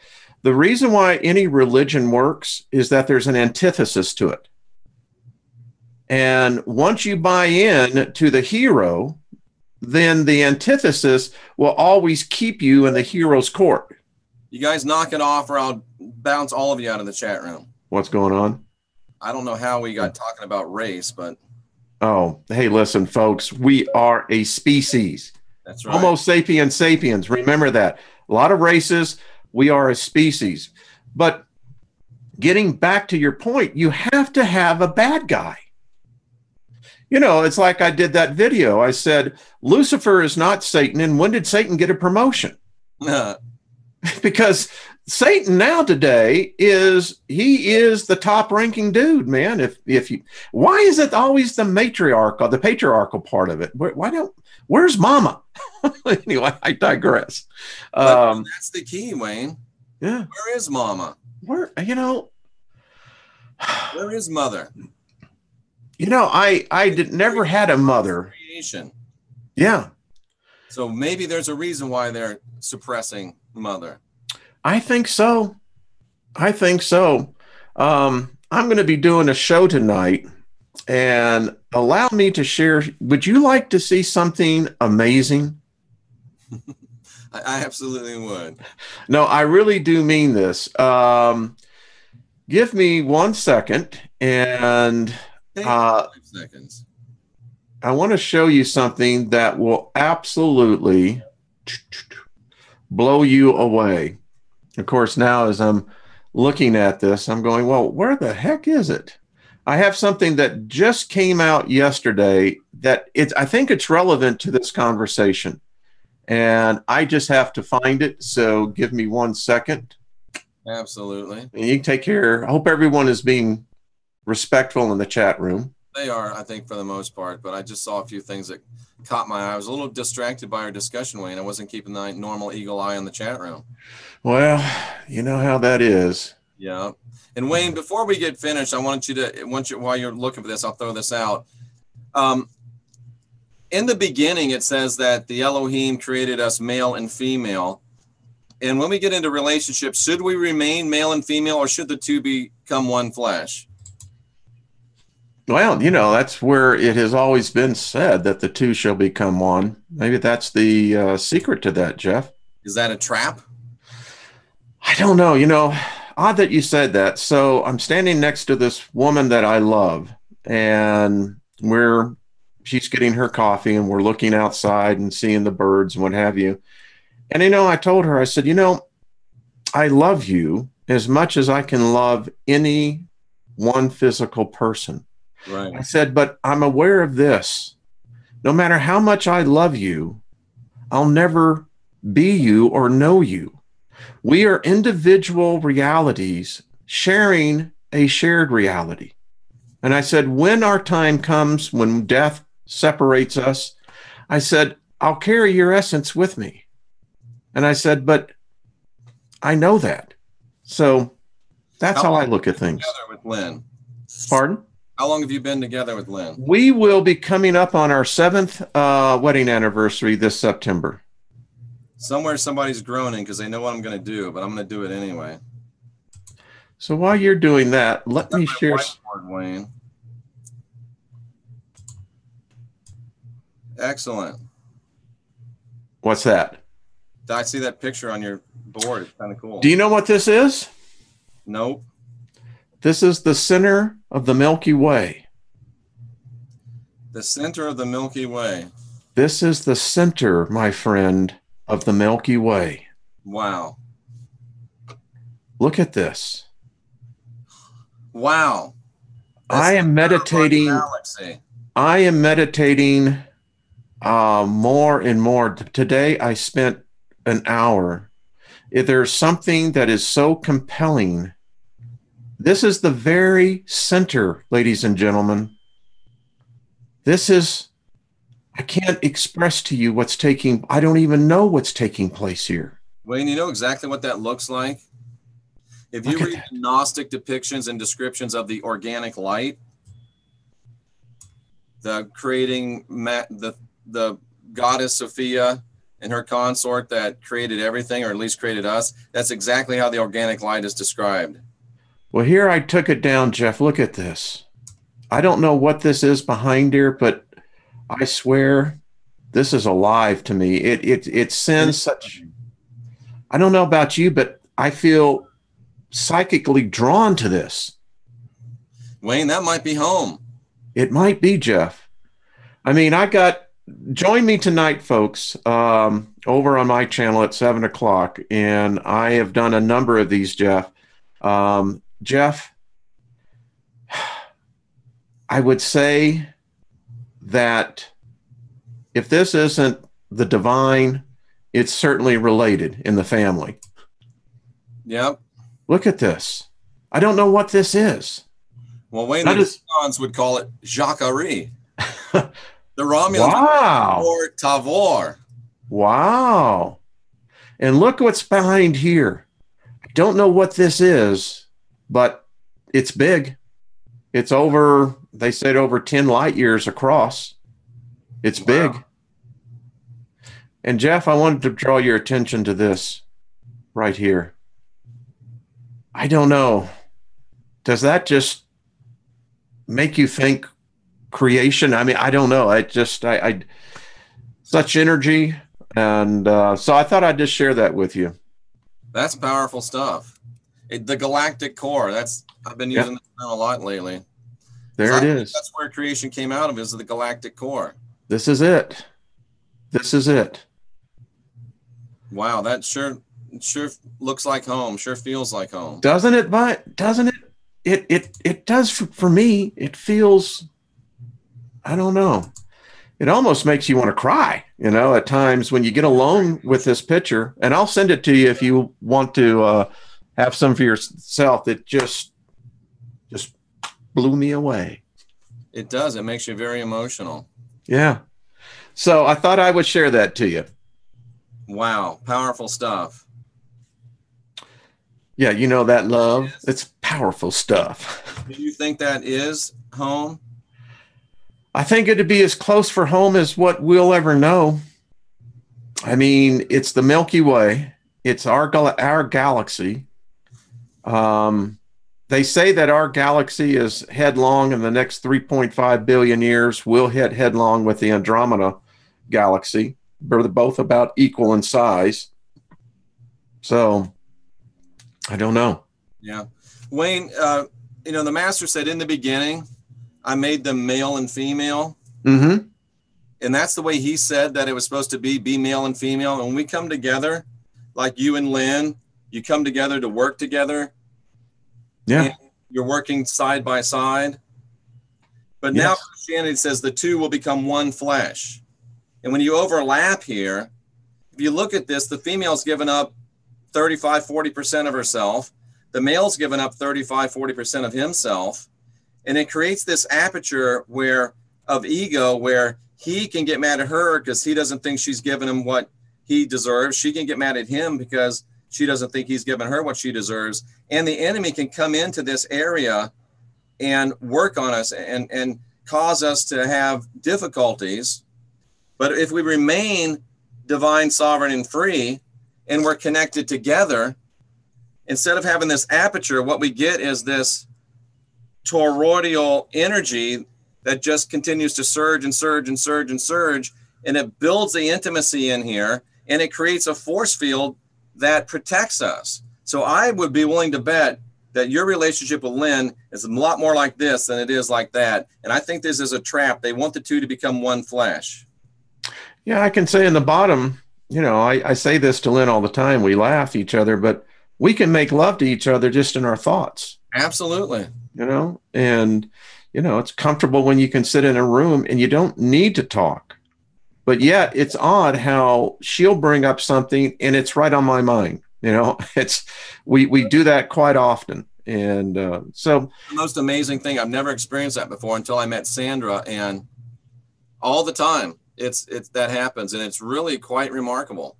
the reason why any religion works is that there's an antithesis to it. And once you buy in to the hero, then the antithesis will always keep you in the hero's court. You guys knock it off or I'll bounce all of you out of the chat room. What's going on? I don't know how we got talking about race, but... Oh, hey, listen, folks, we are a species. That's right. Homo sapiens sapiens. Remember that. A lot of races, we are a species. But getting back to your point, you have to have a bad guy. It's like I did that video. I said, Lucifer is not Satan. And when did Satan get a promotion? Because Satan now today is the top ranking dude, man. Why is it always the patriarchal part of it? Where's mama? Anyway, I digress. That's the key, Wayne. Yeah. Where is mama? Where is mother? I never had a mother. Creation. Yeah. So maybe there's a reason why they're suppressing mother. I think so. I'm going to be doing a show tonight, and allow me to share. Would you like to see something amazing? I absolutely would. No, I really do mean this. Give me 1 second, and 5 seconds. I want to show you something that will absolutely blow you away. Of course, now as I'm looking at this, I'm going, well, where the heck is it? I have something that just came out yesterday that I think it's relevant to this conversation. And I just have to find it. So give me 1 second. Absolutely. And you can take care. I hope everyone is being respectful in the chat room. They are, I think, for the most part. But I just saw a few things that caught my eye. I was a little distracted by our discussion, Wayne. I wasn't keeping the normal eagle eye on the chat room. Well, you know how that is. Yeah. And Wayne, before we get finished, while you're looking for this, I'll throw this out. In the beginning, it says that the Elohim created us male and female. And when we get into relationships, should we remain male and female, or should the two become one flesh? Well, you know, that's where it has always been said that the two shall become one. Maybe that's the secret to that, Jeff. Is that a trap? I don't know. You know, odd that you said that. So I'm standing next to this woman that I love, and she's getting her coffee, and we're looking outside and seeing the birds and what have you. And, you know, I told her, I said, you know, I love you as much as I can love any one physical person. Right. I said, but I'm aware of this. No matter how much I love you, I'll never be you or know you. We are individual realities sharing a shared reality. And I said, when our time comes, when death separates us, I said, I'll carry your essence with me. And I said, but I know that. So that's how I look at things. Together with Lynn. Pardon? How long have you been together with Lynn? We will be coming up on our 7th wedding anniversary this September. Somewhere somebody's groaning because they know what I'm going to do, but I'm going to do it anyway. So while you're doing that, let me share. Whiteboard, Wayne. Excellent. What's that? I see that picture on your board. It's kind of cool. Do you know what this is? Nope. This is the center of the Milky Way. The center of the Milky Way. This is the center, my friend, of the Milky Way. Wow. Look at this. Wow. I am meditating. I am meditating more and more. Today I spent an hour. If there's something that is so compelling, this is the very center, ladies and gentlemen. This is, I can't express to you what's taking, I don't even know what's taking place here. Wayne, you know exactly what that looks like? If you read Gnostic depictions and descriptions of the organic light, the creating, the goddess Sophia and her consort that created everything, or at least created us, that's exactly how the organic light is described. Well, here I took it down, Jeff. Look at this. I don't know what this is behind here, but I swear this is alive to me. It sends such, I don't know about you, but I feel psychically drawn to this. Wayne, that might be home. It might be, Jeff. I mean, join me tonight, folks, over on my channel at 7 o'clock. And I have done a number of these, Jeff. Jeff, I would say that if this isn't the divine, it's certainly related in the family. Yep. Look at this. I don't know what this is. Well, Wayne, the Romulans would call it Jacquerie. The Romulans or Tavor. Wow. And look what's behind here. I don't know what this is, but it's big. It's over, they said over 10 light years across. It's big. And Jeff, I wanted to draw your attention to this right here. I don't know. Does that just make you think creation? I mean, I don't know. I such energy. And so I thought I'd just share that with you. That's powerful stuff. The galactic core. I've been using that a lot lately. There it is. That's where creation came out of, is the galactic core. This is it. This is it. Wow, that sure looks like home. Sure feels like home. Doesn't it? But doesn't it? It does for me. It feels, I don't know. It almost makes you want to cry, you know, at times when you get alone with this picture. And I'll send it to you if you want to have some for yourself. It just blew me away. It does. It makes you very emotional. Yeah. So I thought I would share that to you. Wow. Powerful stuff. Yeah. You know that love, it's powerful stuff. Do you think that is home? I think it'd be as close for home as what we'll ever know. I mean, it's the Milky Way. It's our galaxy. They say that our galaxy is headlong in the next 3.5 billion years. We'll hit headlong with the Andromeda galaxy. They're both about equal in size. So I don't know. Yeah. Wayne, the master said in the beginning, I made them male and female. Mm-hmm. And that's the way he said that it was supposed to be male and female. And when we come together, like you and Lynn, you come together to work together. Yeah. You're working side by side. But Yes. now Christianity says the two will become one flesh. And when you overlap here, if you look at this, the female's given up 35, 40% of herself. The male's given up 35, 40% of himself. And it creates this aperture of ego where he can get mad at her because he doesn't think she's given him what he deserves. She can get mad at him because she doesn't think he's given her what she deserves. And the enemy can come into this area and work on us and cause us to have difficulties. But if we remain divine, sovereign, and free, and we're connected together, instead of having this aperture, what we get is this toroidal energy that just continues to surge and surge and surge and surge, and it builds the intimacy in here, and it creates a force field that protects us. So I would be willing to bet that your relationship with Lynn is a lot more like this than it is like that. And I think this is a trap. They want the two to become one flesh. Yeah, I can say in the bottom, I say this to Lynn all the time. We laugh at each other, but we can make love to each other just in our thoughts. Absolutely. And, it's comfortable when you can sit in a room and you don't need to talk. But yet it's odd how she'll bring up something and it's right on my mind. We do that quite often. And so the most amazing thing, I've never experienced that before until I met Sandra, and all the time it's that happens, and it's really quite remarkable.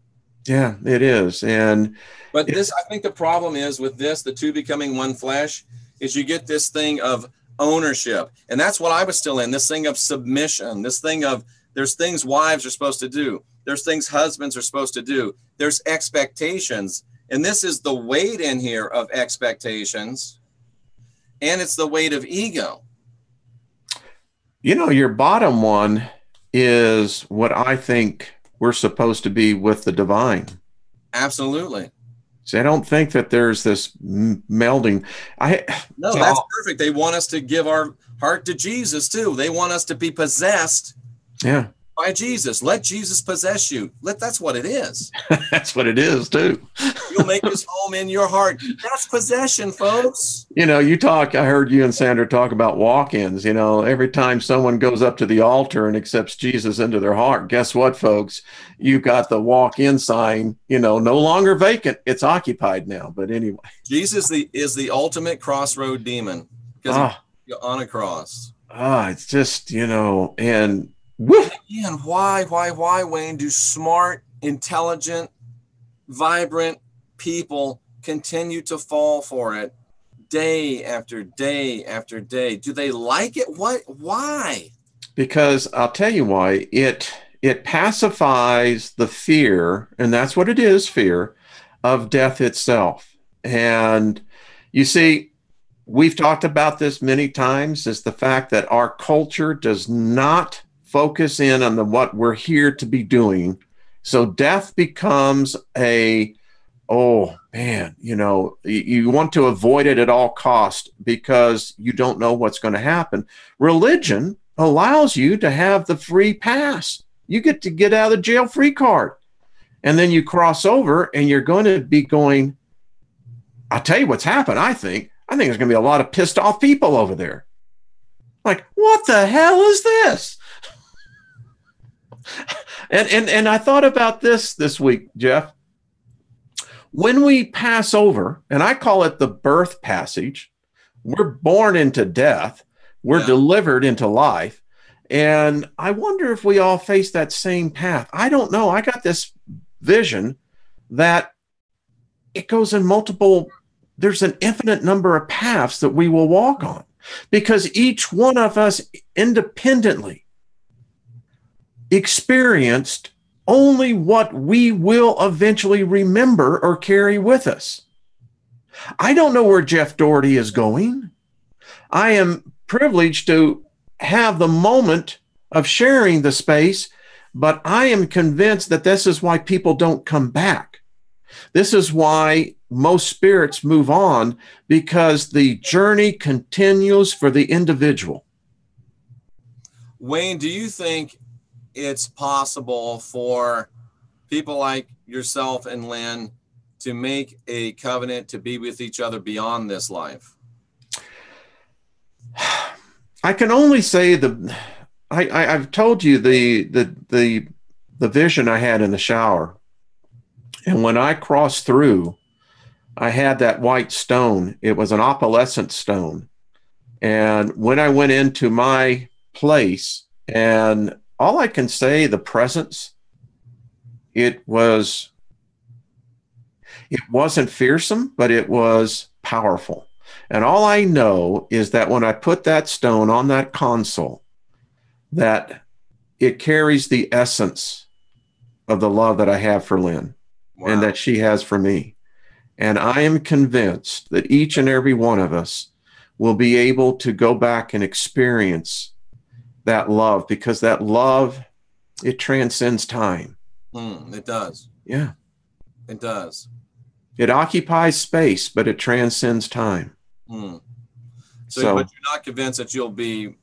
Yeah, it is. But I think the problem is with this, the two becoming one flesh, is you get this thing of ownership. And that's what I was still in, this thing of submission, this thing of there's things wives are supposed to do. There's things husbands are supposed to do. There's expectations. And this is the weight in here of expectations. And it's the weight of ego. Your bottom one is what I think we're supposed to be with the divine. Absolutely. See, I don't think that there's this melding. No, that's perfect. They want us to give our heart to Jesus too. They want us to be possessed by Jesus. Let Jesus possess you. That's what it is. That's what it is too. You'll make his home in your heart. That's possession, folks. I heard you and Sandra talk about walk-ins. Every time someone goes up to the altar and accepts Jesus into their heart, guess what, folks? You got the walk-in sign, no longer vacant. It's occupied now. But anyway. Jesus is the ultimate crossroad demon because he's on a cross. It's just, and again, why, Wayne, do smart, intelligent, vibrant people continue to fall for it day after day after day? Do they like it? Why? Because I'll tell you why. It pacifies the fear, and that's what it is, fear of death itself. And you see, we've talked about this many times, is the fact that our culture does not focus in on what we're here to be doing. So death becomes you want to avoid it at all cost because you don't know what's going to happen. Religion allows you to have the free pass. You get to get out of the jail free card. And then you cross over and you're going to be going, I'll tell you what's happened. I think there's going to be a lot of pissed off people over there. Like, what the hell is this? And I thought about this week, Jeff. When we pass over, and I call it the birth passage, we're born into death, we're delivered into life. And I wonder if we all face that same path. I don't know. I got this vision that it goes in there's an infinite number of paths that we will walk on because each one of us independently experienced only what we will eventually remember or carry with us. I don't know where Jeff Doherty is going. I am privileged to have the moment of sharing the space, but I am convinced that this is why people don't come back. This is why most spirits move on, because the journey continues for the individual. Wayne, do you think it's possible for people like yourself and Lynn to make a covenant to be with each other beyond this life? I can only say I've told you the vision I had in the shower. And when I crossed through, I had that white stone. It was an opalescent stone. And when I went into my place, and all I can say, the presence, it wasn't fearsome, but it was powerful. And all I know is that when I put that stone on that console, that it carries the essence of the love that I have for Lynn. Wow. And that she has for me. And I am convinced that each and every one of us will be able to go back and experience that love, because that love, it transcends time. It does. Yeah. It does. It occupies space, but it transcends time. So, but you're not convinced that you'll be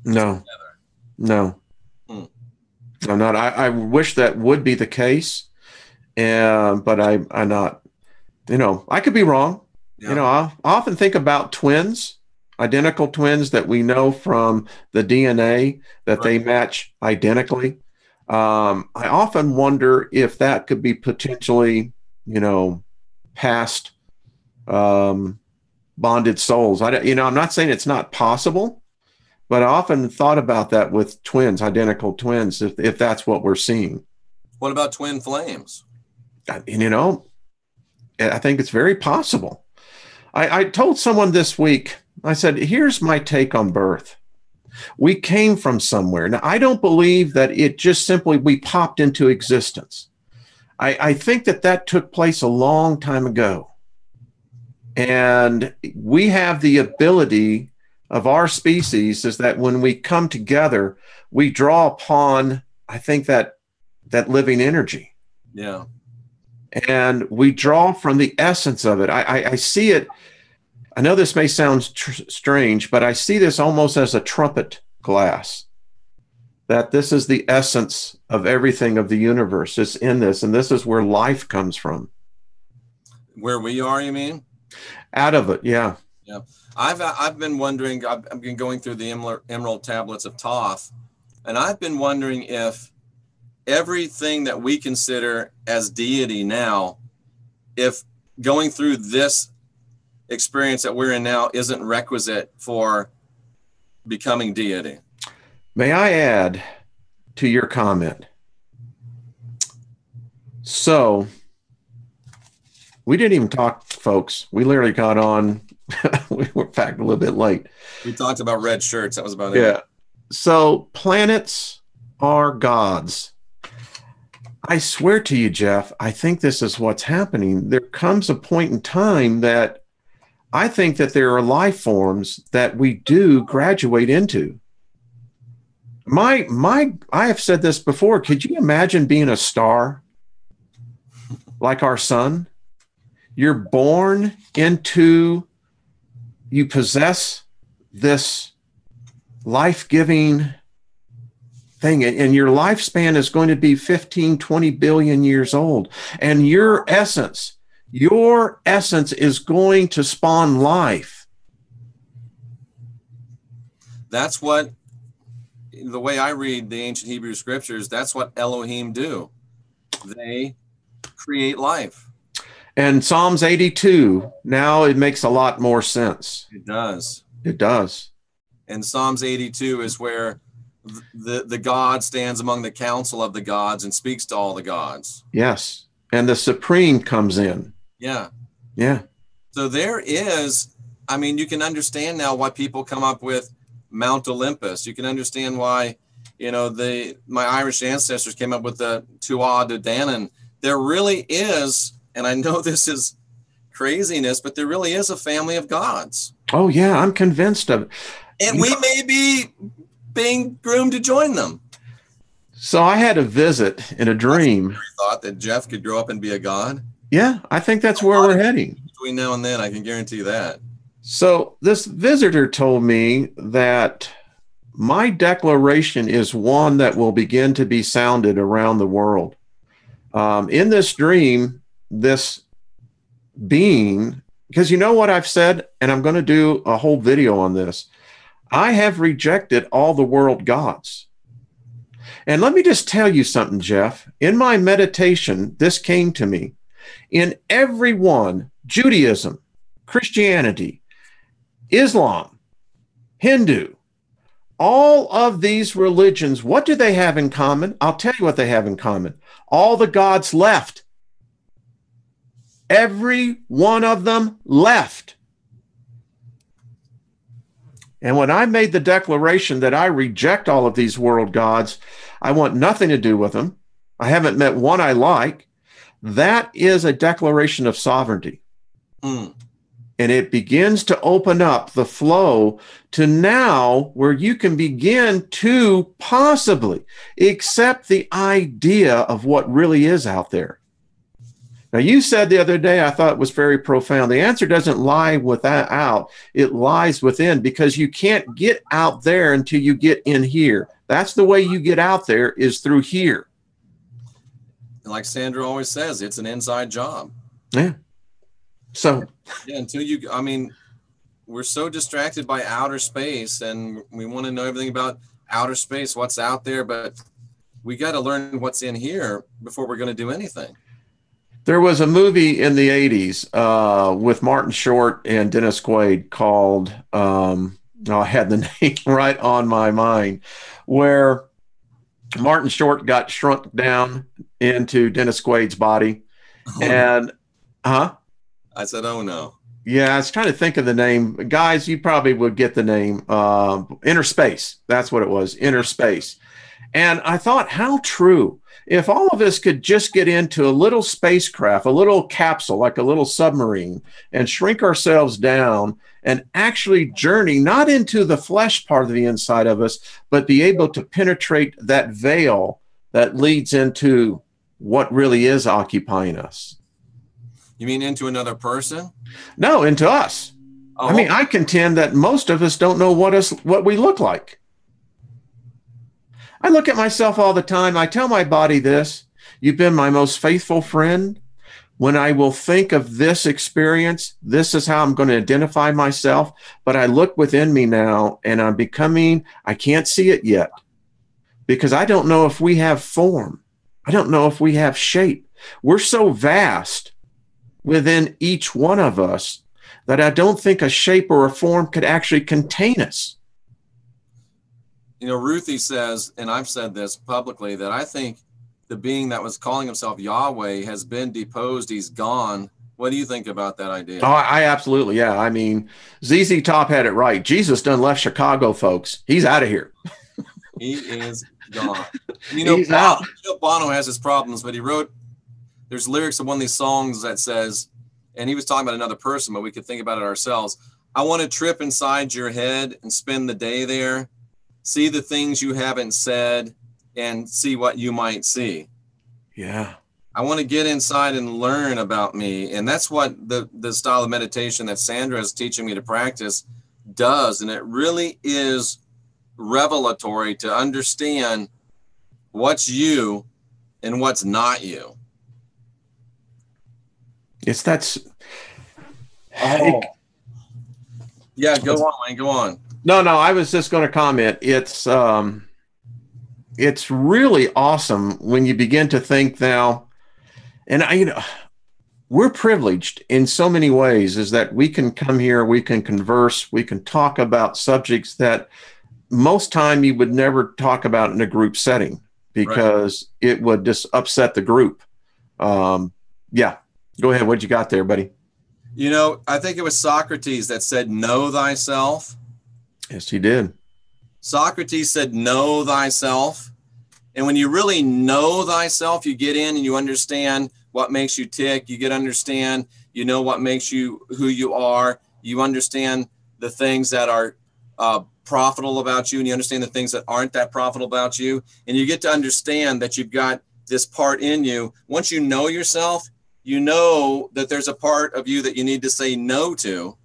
no together? No. I'm not. I wish that would be the case. But I'm not, I could be wrong. Yeah. I often think about twins, identical twins that we know from the DNA that they match identically. I often wonder if that could be potentially, past bonded souls. I'm not saying it's not possible, but I often thought about that with twins, identical twins, if that's what we're seeing. What about twin flames? I think it's very possible. I told someone this week, I said, here's my take on birth. We came from somewhere. Now, I don't believe that it just simply, we popped into existence. I think that took place a long time ago. And we have the ability of our species is that when we come together, we draw upon, I think, that living energy. Yeah. And we draw from the essence of it. I see it. I know this may sound strange, but I see this almost as a trumpet glass, that this is the essence of everything of the universe. It's in this, and this is where life comes from. Where we are, you mean? Out of it, yeah. Yeah. I've been wondering, I've been going through the Emerald Tablets of Thoth, and I've been wondering if everything that we consider as deity now, if going through this experience that we're in now isn't requisite for becoming deity. May I add to your comment? So we didn't even talk, folks. We literally got on. We were back a little bit late. We talked about red shirts. That was about it. Yeah. So planets are gods. I swear to you, Jeff, I think this is what's happening. There comes a point in time that I think that there are life forms that we do graduate into. I have said this before. Could you imagine being a star like our sun? You're born into, you possess this life-giving thing, and your lifespan is going to be 15, 20 billion years old. And your essence is going to spawn life. That's what, the way I read the ancient Hebrew scriptures, that's what Elohim do. They create life. And Psalms 82, now it makes a lot more sense. It does. It does. And Psalms 82 is where the God stands among the council of the gods and speaks to all the gods. Yes. And the Supreme comes in. Yeah. Yeah. So there is, I mean, you can understand now why people come up with Mount Olympus. You can understand why, my Irish ancestors came up with the Tuatha De Danann. There really is, and I know this is craziness, but there really is a family of gods. Oh, yeah, I'm convinced of it. And we may be being groomed to join them. So I had a visit in a dream. I thought that Jeff could grow up and be a god. Yeah, I think that's where we're heading. Between now and then, I can guarantee that. So this visitor told me that my declaration is one that will begin to be sounded around the world. In this dream, this being, because you know what I've said, and I'm going to do a whole video on this. I have rejected all the world gods. And let me just tell you something, Jeff. In my meditation, this came to me. In every one, Judaism, Christianity, Islam, Hindu, all of these religions, what do they have in common? I'll tell you what they have in common. All the gods left. Every one of them left. And when I made the declaration that I reject all of these world gods, I want nothing to do with them. I haven't met one I like. That is a declaration of sovereignty. And it begins to open up the flow to now where you can begin to possibly accept the idea of what really is out there. Now, you said the other day, I thought it was very profound. The answer doesn't lie without, it lies within, because you can't get out there until you get in here. That's the way you get out there, is through here. And like Sandra always says, it's an inside job. Yeah. So, yeah, until you, I mean, we're so distracted by outer space, and we want to know everything about outer space, what's out there, but we got to learn what's in here before we're going to do anything. There was a movie in the 80s with Martin Short and Dennis Quaid called, I had the name right on my mind, where Martin Short got shrunk down into Dennis Quaid's body. And, I said, oh no. Yeah, I was trying to think of the name. Guys, you probably would get the name. Inner Space. That's what it was, Inner Space. And I thought, how true. If all of us could just get into a little spacecraft, a little capsule, like a little submarine, and shrink ourselves down and actually journey not into the flesh part of the inside of us, but be able to penetrate that veil that leads into what really is occupying us. You mean into another person? No, into us. Oh. I mean, I contend that most of us don't know what we look like. I look at myself all the time. I tell my body this: you've been my most faithful friend. When I will think of this experience, this is how I'm going to identify myself. But I look within me now, and I'm becoming, I can't see it yet, because I don't know if we have form. I don't know if we have shape. We're so vast within each one of us that I don't think a shape or a form could actually contain us. You know, Ruthie says, and I've said this publicly, that I think the being that was calling himself Yahweh has been deposed. He's gone. What do you think about that idea? Oh, I absolutely, yeah. I mean, ZZ Top had it right. Jesus done left Chicago, folks. He's out of here. He is gone. You know, Bono has his problems, but he wrote, there's lyrics of one of these songs that says, and he was talking about another person, but we could think about it ourselves. I want to trip inside your head and spend the day there. See the things you haven't said and see what you might see. Yeah. I want to get inside and learn about me. And that's what the style of meditation that Sandra is teaching me to practice does. And it really is revelatory to understand what's you and what's not you. Yeah, go on, Wayne, go on. No, I was just going to comment. It's really awesome when you begin to think now, and we're privileged in so many ways, is that we can come here, we can converse, we can talk about subjects that most time you would never talk about in a group setting, because it would just upset the group. Yeah, go ahead. What you got there, buddy? You know, I think it was Socrates that said, know thyself. Yes, he did. Socrates said, know thyself. And when you really know thyself, you get in and you understand what makes you tick. You get understand You know what makes you who you are. You understand the things that are profitable about you, and you understand the things that aren't that profitable about you. And you get to understand that you've got this part in you. Once you know yourself, you know that there's a part of you that you need to say no to.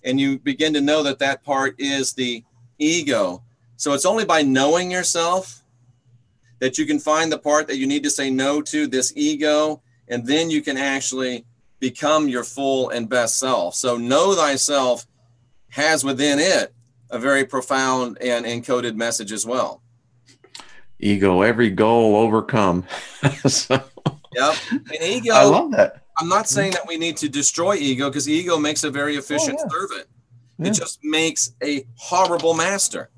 And you begin to know that that part is the ego. So it's only by knowing yourself that you can find the part that you need to say no to, this ego, and then you can actually become your full and best self. So know thyself has within it a very profound and encoded message as well. Ego, every goal overcome. So, yep. And ego, I love that. I'm not saying that we need to destroy ego, because ego makes a very efficient servant. It just makes a horrible master.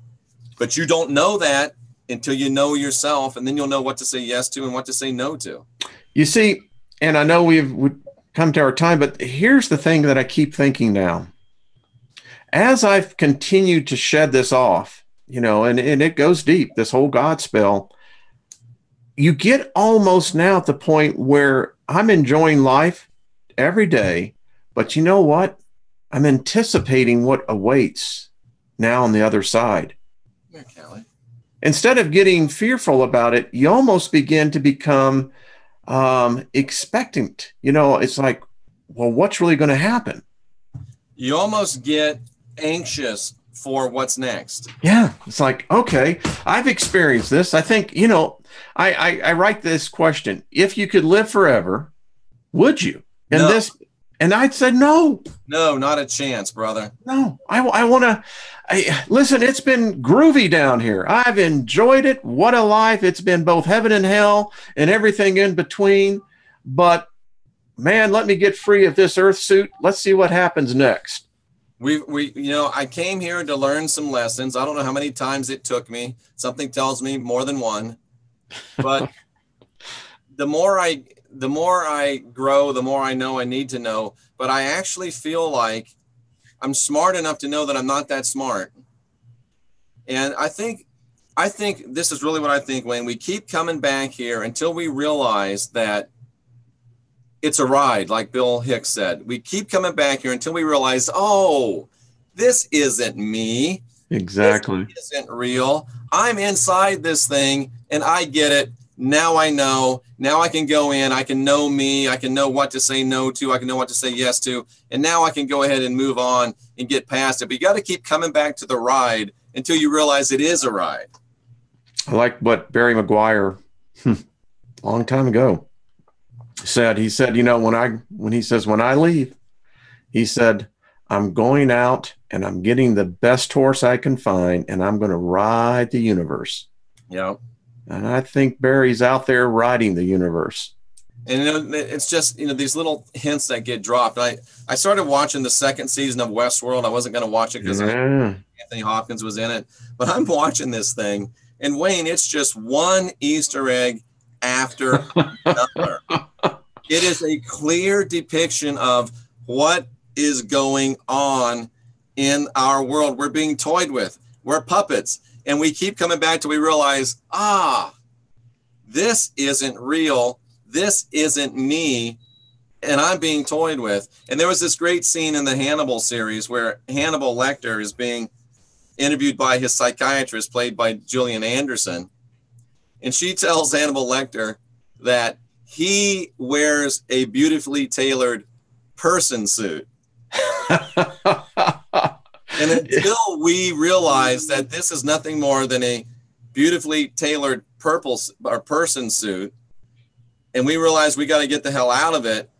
But you don't know that until you know yourself, and then you'll know what to say yes to and what to say no to. You see, and I know we've come to our time, but here's the thing that I keep thinking now. As I've continued to shed this off, you know, and it goes deep, this whole God spell, you get almost now at the point where I'm enjoying life every day, but you know what? I'm anticipating what awaits now on the other side. Here, Callie. Instead of getting fearful about it, you almost begin to become expectant. You know, it's like, well, what's really going to happen? You almost get anxious for what's next. Yeah. It's like, okay, I've experienced this. I think, you know, I write this question. If you could live forever, would you? And no. And I'd said, no. No, not a chance, brother. No, I want to, listen, it's been groovy down here. I've enjoyed it. What a life. It's been both heaven and hell and everything in between. But man, let me get free of this earth suit. Let's see what happens next. We you know, I came here to learn some lessons. I don't know how many times it took me. Something tells me more than one. But the more I grow, the more I know I need to know. But I actually feel like I'm smart enough to know that I'm not that smart. And I think this is really what I think, Wayne. We keep coming back here until we realize that it's a ride, like Bill Hicks said. We keep coming back here until we realize, oh, this isn't me. Exactly. This isn't real. I'm inside this thing and I get it. Now I know. Now I can go in. I can know me. I can know what to say no to. I can know what to say yes to. And now I can go ahead and move on and get past it. But you got to keep coming back to the ride until you realize it is a ride. I like what Barry McGuire, long time ago, said. He said, you know, when I leave, he said, I'm going out and I'm getting the best horse I can find and I'm going to ride the universe. Yeah. And I think Barry's out there riding the universe. And, you know, it's just, you know, these little hints that get dropped. I started watching the second season of Westworld. I wasn't going to watch it because Anthony Hopkins was in it. But I'm watching this thing. And, Wayne, it's just one Easter egg after another. It is a clear depiction of what is going on in our world. We're being toyed with. We're puppets. And we keep coming back till we realize, this isn't real. This isn't me. And I'm being toyed with. And there was this great scene in the Hannibal series where Hannibal Lecter is being interviewed by his psychiatrist, played by Gillian Anderson. And she tells Hannibal Lecter that he wears a beautifully tailored person suit. And until we realize that this is nothing more than a beautifully tailored person suit, and we realize we got to get the hell out of it,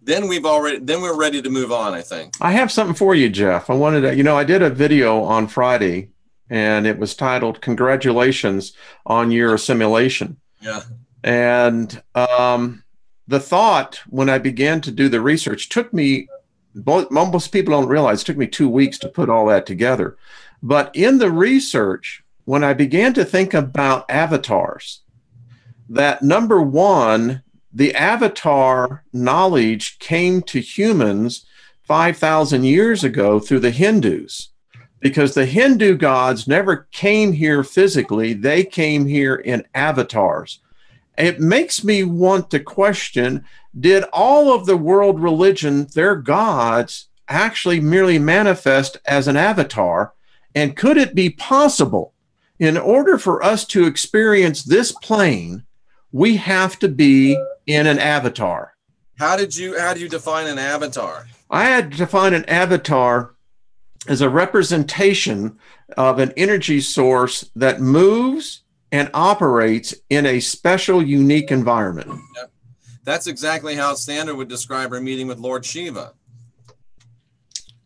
then we're ready to move on, I think. I have something for you, Jeff. I wanted to, you know, I did a video on Friday and it was titled "Congratulations on Your Assimilation." Yeah. And the thought, when I began to do the research, took me, most people don't realize, it took me 2 weeks to put all that together. But in the research, when I began to think about avatars, that number one, the avatar knowledge came to humans 5,000 years ago through the Hindus, because the Hindu gods never came here physically. They came here in avatars. it makes me want to question, did all of the world religion, their gods, actually merely manifest as an avatar? And could it be possible, in order for us to experience this plane, we have to be in an avatar? How do you define an avatar? I had to define an avatar as a representation of an energy source that moves and operates in a special, unique environment. Yep. That's exactly how Sandra would describe her meeting with Lord Shiva.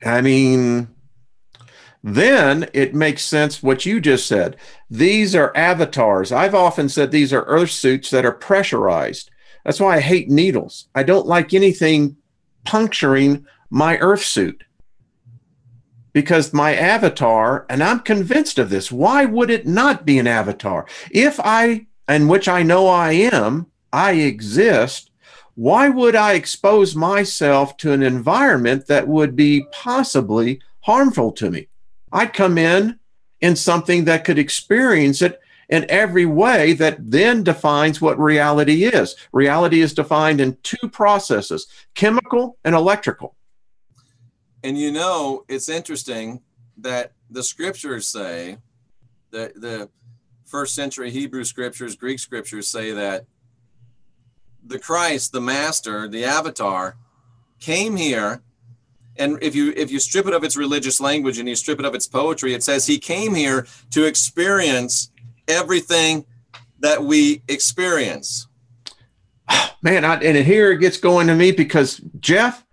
I mean, then it makes sense what you just said. These are avatars. I've often said these are earth suits that are pressurized. That's why I hate needles. I don't like anything puncturing my earth suit, because my avatar, and I'm convinced of this, why would it not be an avatar? If I, and which I know I am, I exist, why would I expose myself to an environment that would be possibly harmful to me? I'd come in something that could experience it in every way that then defines what reality is. Reality is defined in two processes, chemical and electrical. And you know, it's interesting that the scriptures say, the first century Hebrew scriptures, Greek scriptures say that the Christ, the master, the avatar, came here. And if you strip it of its religious language and you strip it of its poetry, it says he came here to experience everything that we experience. Man, and here it gets going to me, because, Jeff,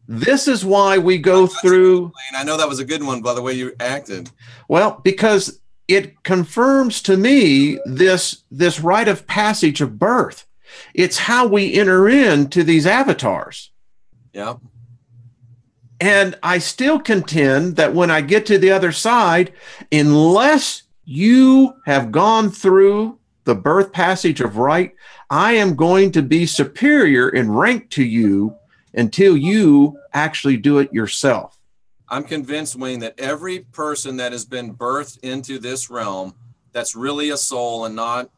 this is why we go through. I know that was a good one, by the way you acted. Well, because it confirms to me this rite of passage of birth. It's how we enter into these avatars. Yeah. And I still contend that when I get to the other side, unless you have gone through the birth passage of right, I am going to be superior in rank to you until you actually do it yourself. I'm convinced, Wayne, that every person that has been birthed into this realm, that's really a soul and not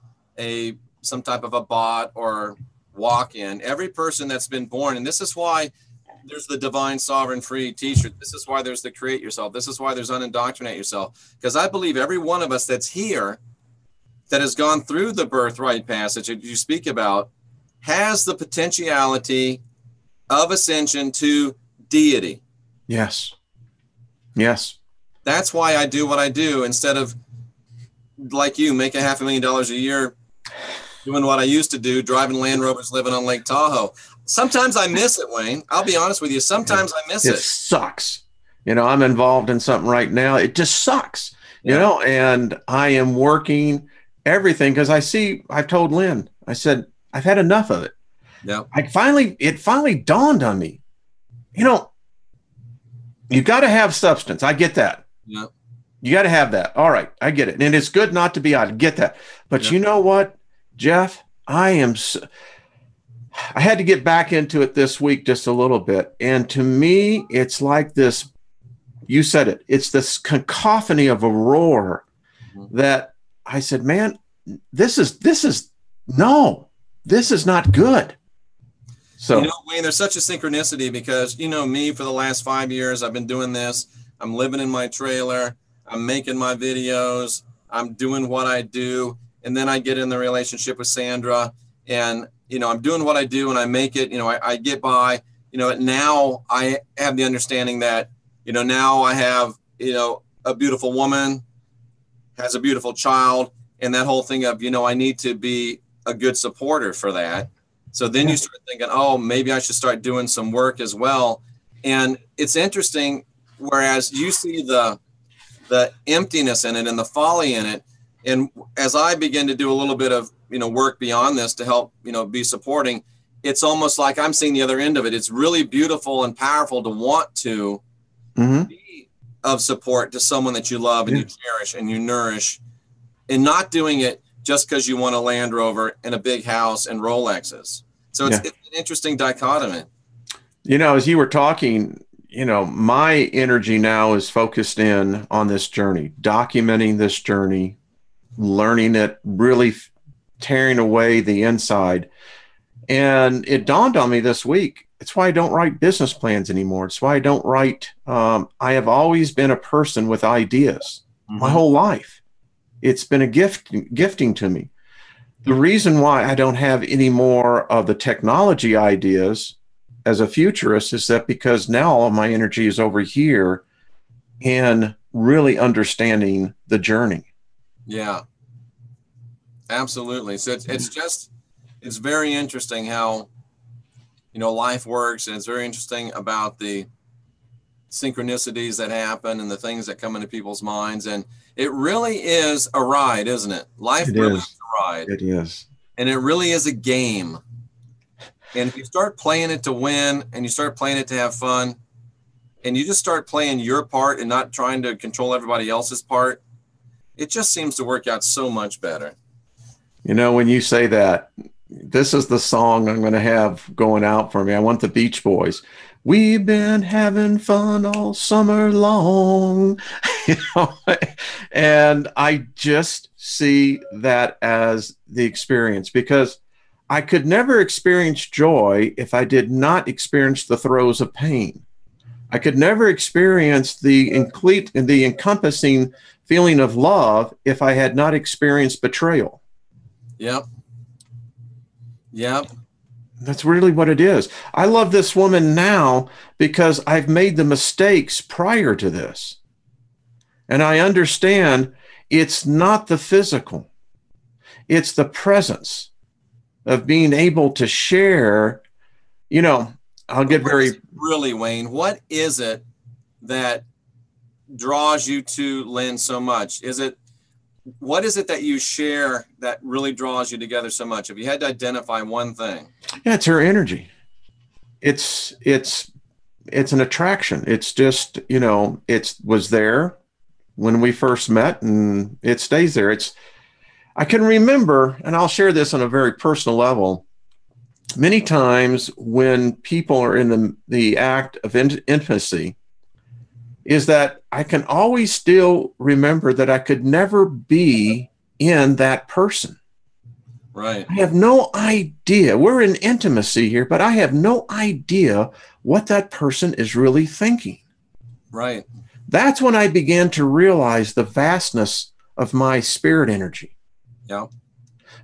some type of a bot or walk-in, every person that's been born, and this is why there's the Divine Sovereign Free t-shirt. This is why there's the Create Yourself. This is why there's Unindoctrinate Yourself. Because I believe every one of us that's here, that has gone through the birthright passage that you speak about, has the potentiality of ascension to deity. Yes. Yes. That's why I do what I do, instead of, like you, making $500,000 a year doing what I used to do, driving Land Rovers, living on Lake Tahoe. Sometimes I miss it, Wayne. I'll be honest with you. Sometimes I miss it. It sucks. You know, I'm involved in something right now. It just sucks, you know, and I am working everything, because I've told Lynn, I said, I've had enough of it. Yeah. It finally dawned on me, you know, you got to have substance. I get that. Yeah. You got to have that. All right. I get it. And it's good not to be out. I get that. But you know what, Jeff, I had to get back into it this week just a little bit. And to me, it's like this, you said it, it's this cacophony of a roar that I said, man, this is not good. So, you know, Wayne, there's such a synchronicity, because, you know, me, for the last 5 years, I've been doing this. I'm living in my trailer. I'm making my videos. I'm doing what I do. And then I get in the relationship with Sandra, and, you know, I'm doing what I do and I make it, you know, I get by, you know, now I have the understanding that, you know, now I have, you know, a beautiful woman, has a beautiful child, and that whole thing of, you know, I need to be a good supporter for that. So then you start thinking, oh, maybe I should start doing some work as well. And it's interesting, whereas you see the emptiness in it and the folly in it. And as I begin to do a little bit of, you know, work beyond this to help, you know, be supporting, it's almost like I'm seeing the other end of it. It's really beautiful and powerful to want to be of support to someone that you love and you cherish and you nourish, and not doing it just because you want a Land Rover and a big house and Rolexes. So it's an interesting dichotomy. You know, as you were talking, you know, my energy now is focused in on this journey, documenting this journey, learning it, really tearing away the inside. And it dawned on me this week. It's why I don't write business plans anymore. It's why I don't write. I have always been a person with ideas my whole life. It's been a gifting to me. The reason why I don't have any more of the technology ideas as a futurist is that because now all of my energy is over here and really understanding the journey. Yeah, absolutely. So it's very interesting how, you know, life works, and it's very interesting about the synchronicities that happen and the things that come into people's minds. And it really is a ride, isn't it? Life really is a ride. It is. And it really is a game. And if you start playing it to win, and you start playing it to have fun, and you just start playing your part and not trying to control everybody else's part, it just seems to work out so much better. You know, when you say that, this is the song I'm going to have going out for me. I want the Beach Boys. We've been having fun all summer long. You know? And I just see that as the experience, because I could never experience joy if I did not experience the throes of pain. I could never experience the encompassing feeling of love if I had not experienced betrayal. Yep. Yep. That's really what it is. I love this woman now because I've made the mistakes prior to this. And I understand it's not the physical. It's the presence of being able to share. You know, I'll get very... Really, Wayne, what is it that draws you to Lynn so much? What is it that you share that really draws you together so much? If you had to identify one thing. Yeah, it's her energy. It's an attraction. It's just, you know, it was there when we first met, and it stays there. I can remember, and I'll share this on a very personal level, many times when people are in the act of intimacy, is that I can always still remember that I could never be in that person. Right. I have no idea. We're in intimacy here, but I have no idea what that person is really thinking. Right. That's when I began to realize the vastness of my spirit energy. Yeah.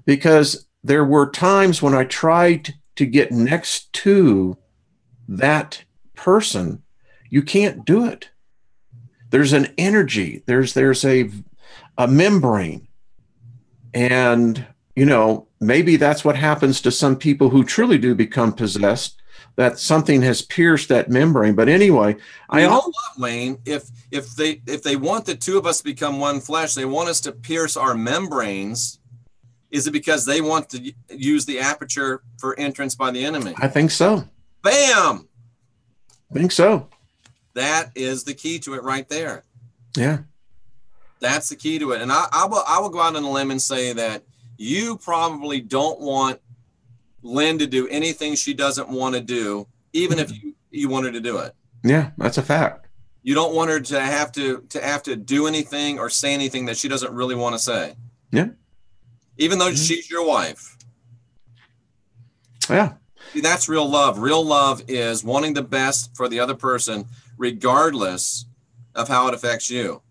Because there were times when I tried to get next to that person, you can't do it. There's an energy, there's a membrane. And, you know, maybe that's what happens to some people who truly do become possessed, that something has pierced that membrane. But anyway, you know what, Wayne, if they want the two of us to become one flesh, they want us to pierce our membranes. Is it because they want to use the aperture for entrance by the enemy? I think so. Bam! I think so. That is the key to it right there. Yeah. That's the key to it. And I will go out on a limb and say that you probably don't want Lynn to do anything she doesn't want to do, even if you want her to do it. Yeah, that's a fact. You don't want her to have to do anything or say anything that she doesn't really want to say. Yeah. Even though she's your wife. Yeah. See, that's real love. Real love is wanting the best for the other person, regardless of how it affects you.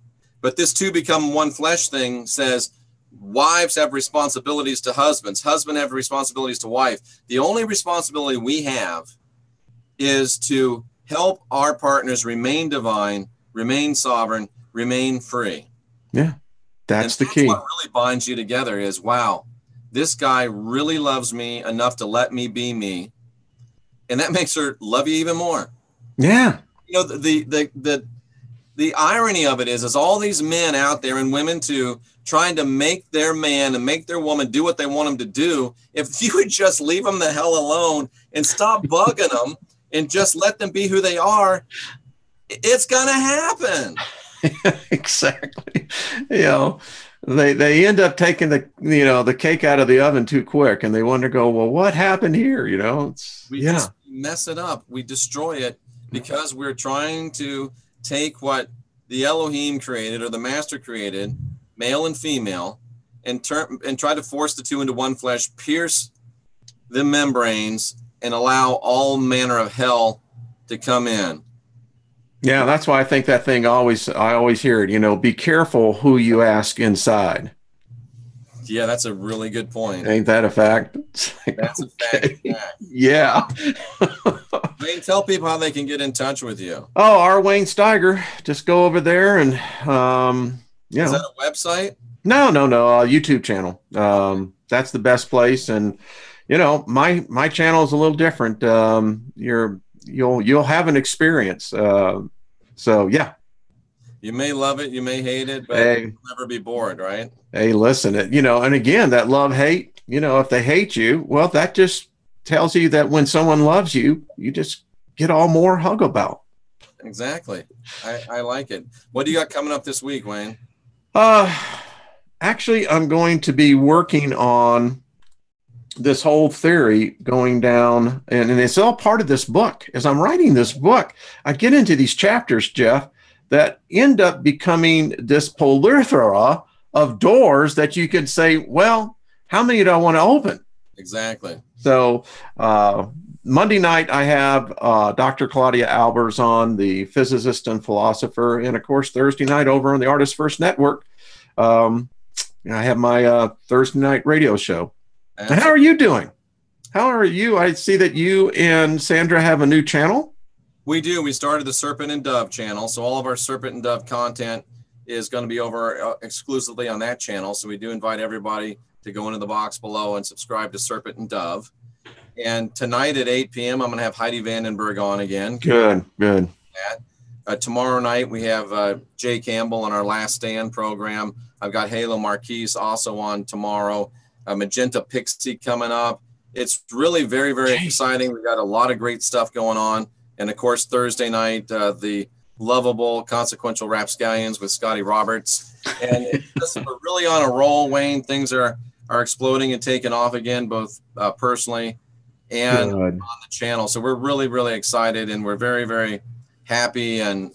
But this two become one flesh thing says wives have responsibilities to husbands. Husbands have responsibilities to wife. The only responsibility we have is to help our partners remain divine, remain sovereign, remain free. Yeah, that's the key. What really binds you together is, wow, this guy really loves me enough to let me be me. And that makes her love you even more. Yeah. You know, the irony of it is all these men out there, and women too, trying to make their man and make their woman do what they want them to do. If you would just leave them the hell alone and stop bugging them and just let them be who they are, it's going to happen. Exactly. You know, they end up taking the cake out of the oven too quick, and they wonder, well, what happened here? You know, we just mess it up. We destroy it because we're trying to take what the Elohim created or the master created, male and female, and try to force the two into one flesh, pierce the membranes, and allow all manner of hell to come in. Yeah, that's why I think that thing I always hear it, you know, be careful who you ask inside. Yeah, that's a really good point. Ain't that a fact? Like, that's okay. a fact. Yeah. Wayne, tell people how they can get in touch with you. Oh, our Wayne Steiger. Just go over there and, you know. Is that a website? No, YouTube channel. That's the best place. And, you know, my channel is a little different. You'll have an experience. So yeah. You may love it, you may hate it, but hey, you'll never be bored, right? Hey, listen, you know, and again, that love-hate, you know, if they hate you, well, that just tells you that when someone loves you, you just get all more hug about. Exactly. I like it. What do you got coming up this week, Wayne? Actually, I'm going to be working on this whole theory going down, and it's all part of this book. As I'm writing this book, I get into these chapters, Jeff, that end up becoming this plethora of doors that you could say, well, how many do I want to open? Exactly. So Monday night, I have Dr. Claudia Albers on, the physicist and philosopher. And of course, Thursday night over on the Artist First Network, I have my Thursday night radio show. And how are you doing? How are you? I see that you and Sandra have a new channel. We do. We started the Serpent and Dove channel. So all of our Serpent and Dove content is going to be over exclusively on that channel. So we do invite everybody to go into the box below and subscribe to Serpent and Dove. And tonight at 8 p.m., I'm going to have Heidi Vandenberg on again. Good. Tomorrow night, we have Jay Campbell on our Last Stand program. I've got Halo Marquise also on tomorrow. Magenta Pixie coming up. It's really very, very exciting. We've got a lot of great stuff going on. And of course, Thursday night, the lovable Consequential Rapscallions with Scotty Roberts. And it's just, we're really on a roll, Wayne. Things are exploding and taking off again, both personally and on the channel. So we're really, really excited, and we're very, very happy and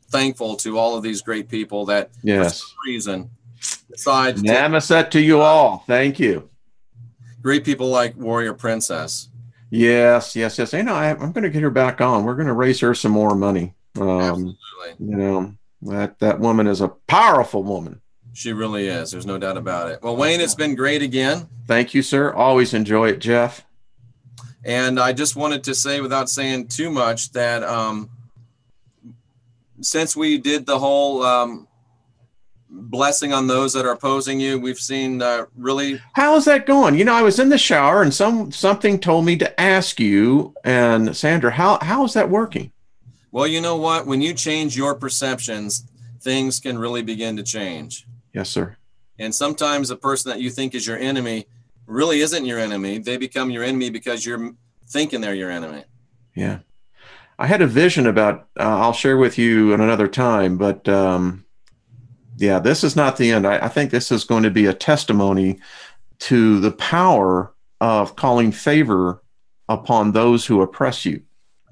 thankful to all of these great people that for some reason decide to Namaset to you all. Thank you. Great people like Warrior Princess. Yes. You know, I'm going to get her back on. We're going to raise her some more money. Absolutely. You know, that woman is a powerful woman. She really is. There's no doubt about it. Well, Wayne, it's been great again. Thank you, sir. Always enjoy it, Jeff. And I just wanted to say, without saying too much, that since we did the whole blessing on those that are opposing you, we've seen really. How's that going? You know, I was in the shower and something told me to ask you and Sandra, how is that working? Well, you know what? When you change your perceptions, things can really begin to change. Yes, sir. And sometimes the person that you think is your enemy really isn't your enemy. They become your enemy because you're thinking they're your enemy. Yeah. I had a vision about, I'll share with you at another time, but yeah, this is not the end. I think this is going to be a testimony to the power of calling favor upon those who oppress you.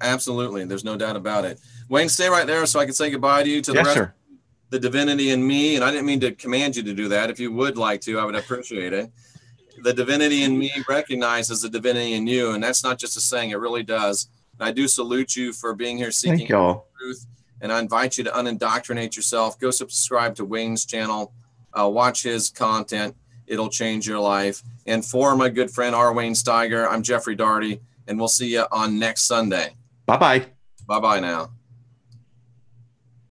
Absolutely. There's no doubt about it. Wayne, stay right there so I can say goodbye to you, to the yes, rest sir. of the divinity in me. And I didn't mean to command you to do that. If you would like to, I would appreciate it. The divinity in me recognizes the divinity in you. And that's not just a saying, it really does. And I do salute you for being here seeking truth. And I invite you to unindoctrinate yourself. Go subscribe to Wayne's channel. Watch his content. It'll change your life. And for my good friend, R. Wayne Steiger, I'm Jeffrey Daugherty, and we'll see you on next Sunday. Bye-bye. Bye-bye now.